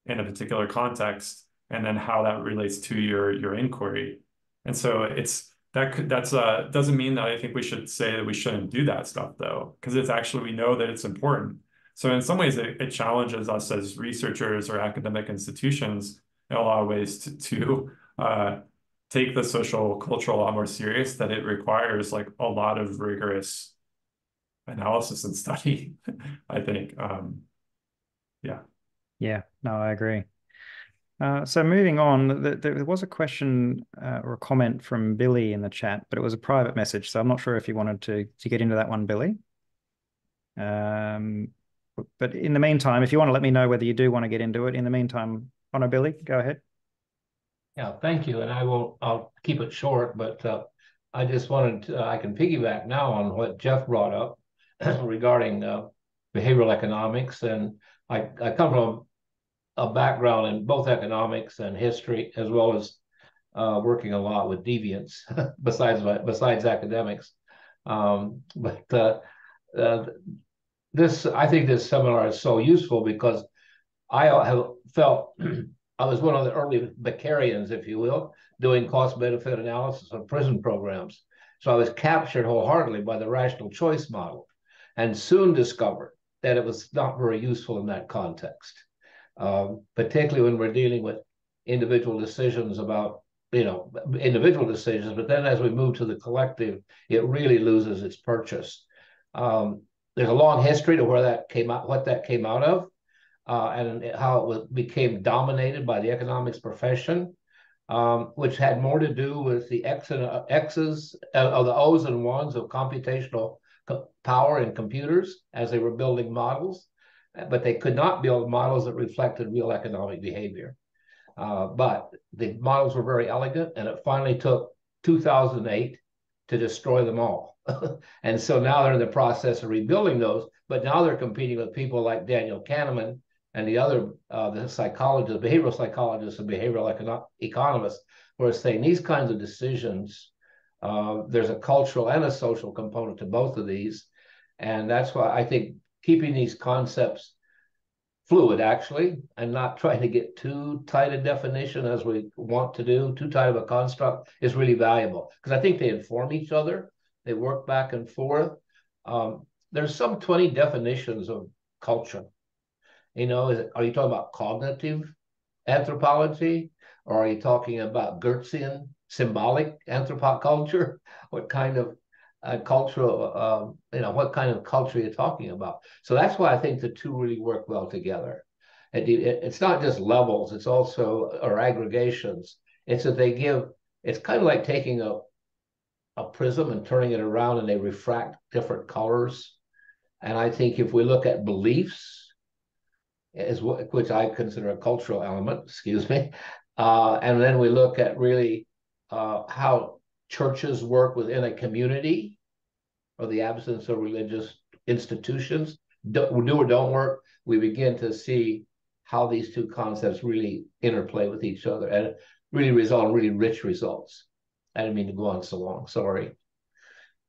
in a particular context, and then how that relates to your inquiry. And so that's doesn't mean that I think we should say that we shouldn't do that stuff, though, because it's actually, we know that it's important. So in some ways, it challenges us as researchers or academic institutions in a lot of ways to take the social cultural a lot more serious, that it requires like a lot of rigorous analysis and study, I think. Yeah. Yeah, no, I agree. So moving on, there was a question or a comment from Billy in the chat, but it was a private message, so I'm not sure if you wanted to get into that one, Billy. But in the meantime, if you want to let me know whether you do want to get into it, in the meantime, oh no, Billy, go ahead. Yeah, thank you. And I'll keep it short, but I just wanted I can piggyback now on what Jeff brought up regarding behavioral economics. And I come from a background in both economics and history, as well as working a lot with deviants besides academics. I think this seminar is so useful because I have felt I was one of the early Beckerians, if you will, doing cost-benefit analysis of prison programs. So I was captured wholeheartedly by the rational choice model, and soon discovered that it was not very useful in that context, particularly when we're dealing with individual decisions about, individual decisions. But then as we move to the collective, it really loses its purchase. There's a long history to where that came out, what that came out of. And how it became dominated by the economics profession, which had more to do with the X's of the O's and ones of computational power in computers as they were building models, but they could not build models that reflected real economic behavior. But the models were very elegant, and it finally took 2008 to destroy them all. And so now they're in the process of rebuilding those, but now they're competing with people like Daniel Kahneman and the other the psychologists, behavioral psychologists and behavioral economists, who are saying these kinds of decisions, there's a cultural and a social component to both of these. And that's why I think keeping these concepts fluid, actually, and not trying to get too tight a definition as we want to do, too tight of a construct, is really valuable, because I think they inform each other. They work back and forth. There's some 20 definitions of culture. Are you talking about cognitive anthropology, or are you talking about Gertzian symbolic anthropoculture? What kind of cultural, what kind of culture you're talking about? So that's why I think the two really work well together. It's not just levels; it's also or aggregations. It's that they give. It's kind of like taking a prism and turning it around, and they refract different colors. And I think if we look at beliefs, which I consider a cultural element, excuse me, and then we look at really how churches work within a community, or the absence of religious institutions do or don't work, we begin to see how these two concepts really interplay with each other and really result in really rich results. I didn't mean to go on so long, sorry.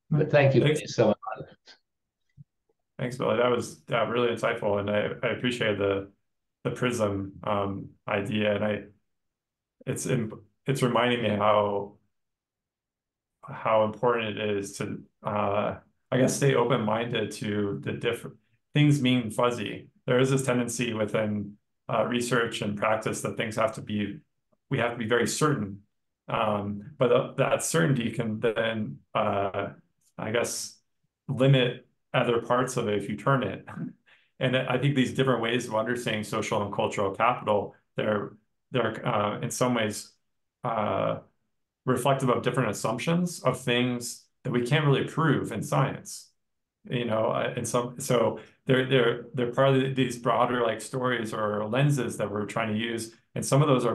But thank you so much. Thanks, Billy. That was really insightful, and I appreciate the prism idea, and it's reminding me how important it is to I guess stay open-minded to the different things being fuzzy. There is this tendency within research and practice that we have to be very certain, but that certainty can then I guess limit other parts of it if you turn it. And I think these different ways of understanding social and cultural capital, they're in some ways reflective of different assumptions of things that we can't really prove in science, and so they're part of these broader like stories or lenses that we're trying to use, and some of those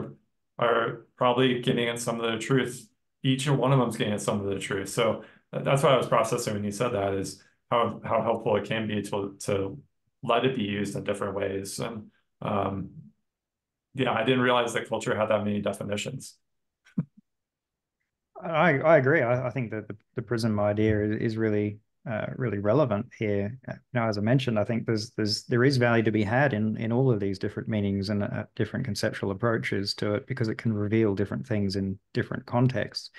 are probably getting at some of the truth. Each one of them is getting at some of the truth. So that's what I was processing when you said that, is how helpful it can be to let it be used in different ways. And yeah, I didn't realize that culture had that many definitions. I agree. I think that the prism idea is really really relevant here. Now, as I mentioned, I think there is value to be had in all of these different meanings and different conceptual approaches to it, because it can reveal different things in different contexts.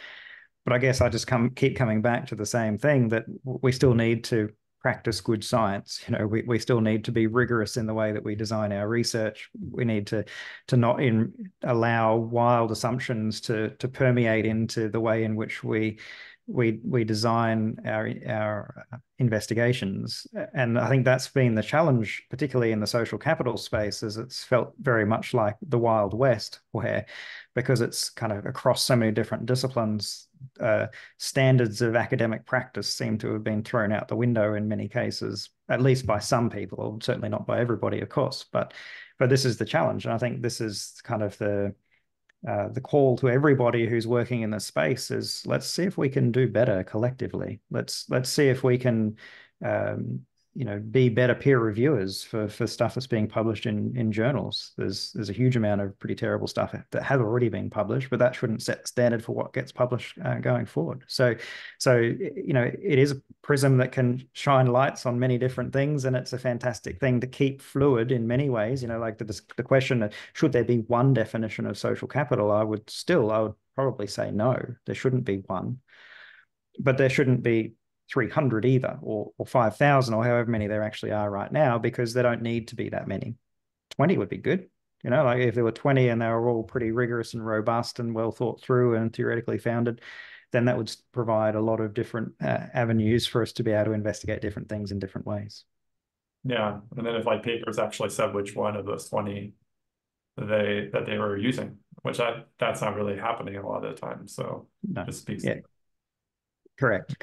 But I guess I just keep coming back to the same thing, that we still need to practice good science. We still need to be rigorous in the way that we design our research. We need to not allow wild assumptions to permeate into the way in which we design our investigations. And I think that's been the challenge, particularly in the social capital space, is it's felt very much like the Wild West, where, because it's kind of across so many different disciplines, standards of academic practice seem to have been thrown out the window in many cases, at least by some people, certainly not by everybody, of course. But this is the challenge. And I think this is kind of the call to everybody who's working in the space is, let's see if we can do better collectively. Let's see if we can be better peer reviewers for stuff that's being published in journals. There's a huge amount of pretty terrible stuff that has already been published, but that shouldn't set the standard for what gets published going forward. So it is a prism that can shine lights on many different things, and it's a fantastic thing to keep fluid in many ways. Like the question, should there be one definition of social capital? I would probably say no, there shouldn't be one, but there shouldn't be 300 either, or 5,000, or however many there actually are right now, because there don't need to be that many. 20 would be good. Like if there were 20 and they were all pretty rigorous and robust and well thought through and theoretically founded, then that would provide a lot of different avenues for us to be able to investigate different things in different ways. Yeah, and then if like papers actually said which one of those 20 that they were using, which that's not really happening a lot of the time. So no. Just speaks. Yeah. Correct.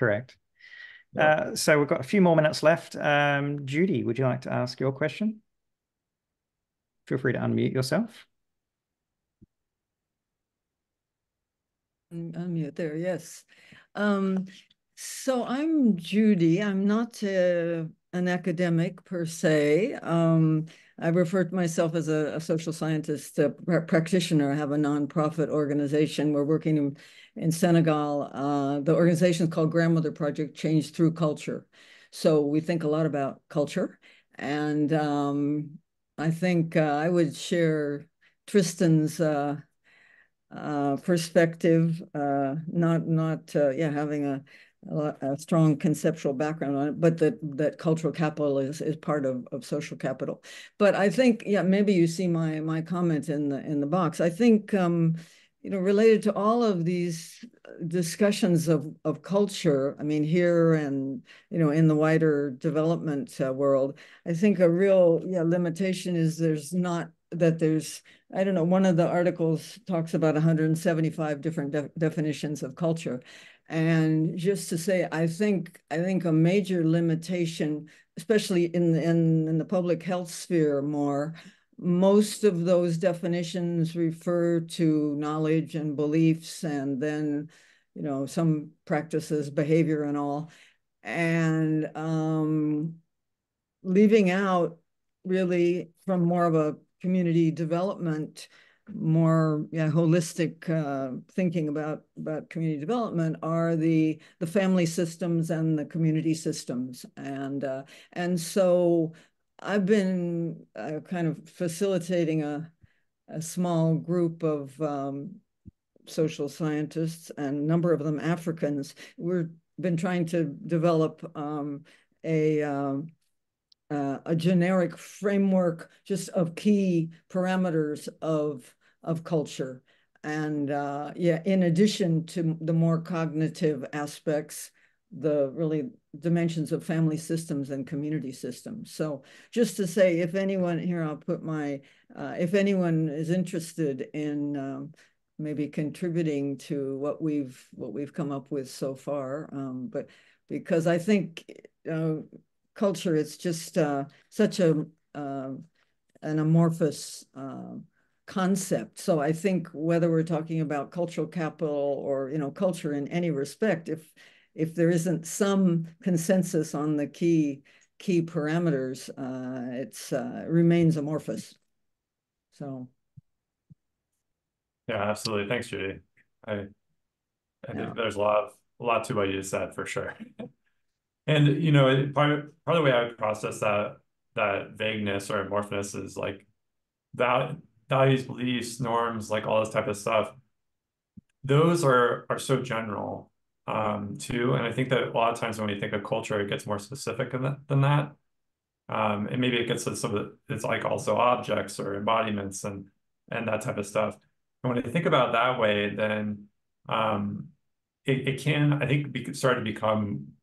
Yeah. So we've got a few more minutes left. Judy, would you like to ask your question? Feel free to unmute yourself. Unmute there, yes. So I'm Judy. I'm not an academic per se. I refer to myself as a social scientist, practitioner. I have a nonprofit organization. We're working in Senegal. The organization is called Grandmother Project Change Through Culture. So we think a lot about culture. And I think I would share Tristan's perspective, having a strong conceptual background on it, but that cultural capital is part of social capital. But I think, maybe you see my comment in the box. I think related to all of these discussions of culture, I mean, here and in the wider development world, I think a real limitation is I don't know, one of the articles talks about 175 different definitions of culture. And just to say, I think a major limitation, especially in the public health sphere more, most of those definitions refer to knowledge and beliefs, and then, you know, some practices, behavior and all. And leaving out really from more of a community development, more holistic thinking about community development are the family systems and the community systems. And so I've been kind of facilitating a small group of social scientists, and a number of them Africans. We've been trying to develop a generic framework just of key parameters of culture. And in addition to the more cognitive aspects, the really dimensions of family systems and community systems. So just to say, if anyone here, I'll put my, if anyone is interested in maybe contributing to what we've come up with so far, but because I think culture is just such an amorphous concept. So I think whether we're talking about cultural capital or, you know, culture in any respect, if there isn't some consensus on the key parameters, it remains amorphous. So. Yeah, absolutely. Thanks, Judy. I think there's a lot to what you said for sure. And, you know, part of the way I would process that vagueness or amorphousness is like values, beliefs, norms, like all this type of stuff. Those are so general too. And I think that a lot of times when we think of culture, it gets more specific than that. And maybe it gets to some of it's like also objects or embodiments and that type of stuff. And when I think about it that way, then it can, I think, start to become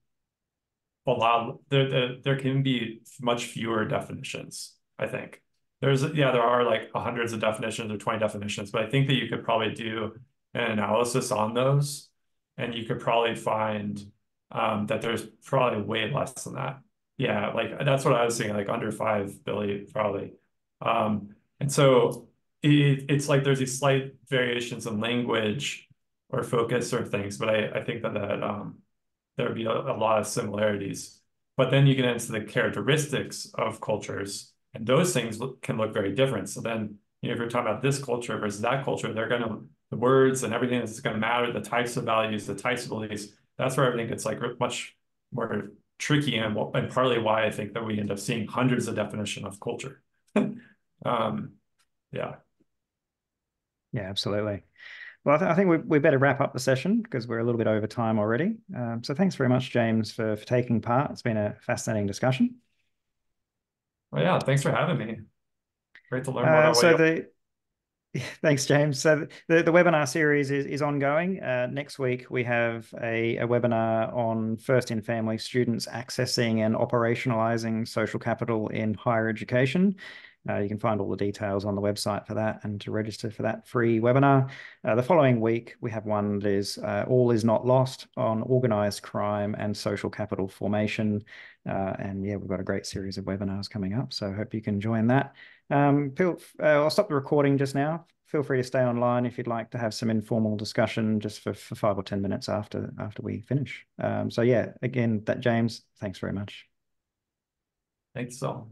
a lot. There can be much fewer definitions, I think. There are like hundreds of definitions or 20 definitions, but I think that you could probably do an analysis on those, and you could probably find that there's probably way less than that. Yeah, like that's what I was saying, like under 5 billion probably. And so it's like there's these slight variations in language or focus or things, but I think that there would be a lot of similarities. But then you get into the characteristics of cultures, and those things can look very different. So then, you know, if you're talking about this culture versus that culture, the words and everything that's going to matter, the types of values, the types of beliefs, that's where everything gets like much more tricky, and partly why I think that we end up seeing hundreds of definitions of culture. Yeah. Yeah, absolutely. Well, I think we better wrap up the session because we're a little bit over time already. So thanks very much, James, for taking part. It's been a fascinating discussion. Well, yeah, thanks for having me. Great to learn more about what Thanks, James. So the webinar series is ongoing. Next week, we have a webinar on first-in-family students accessing and operationalizing social capital in higher education. You can find all the details on the website for that and to register for that free webinar. The following week, we have one that is All Is Not Lost on organized crime and social capital formation. And yeah, we've got a great series of webinars coming up, so I hope you can join that. I'll stop the recording just now. Feel free to stay online if you'd like to have some informal discussion just for 5 or 10 minutes after we finish. So yeah, again, James, thanks very much. Thanks all.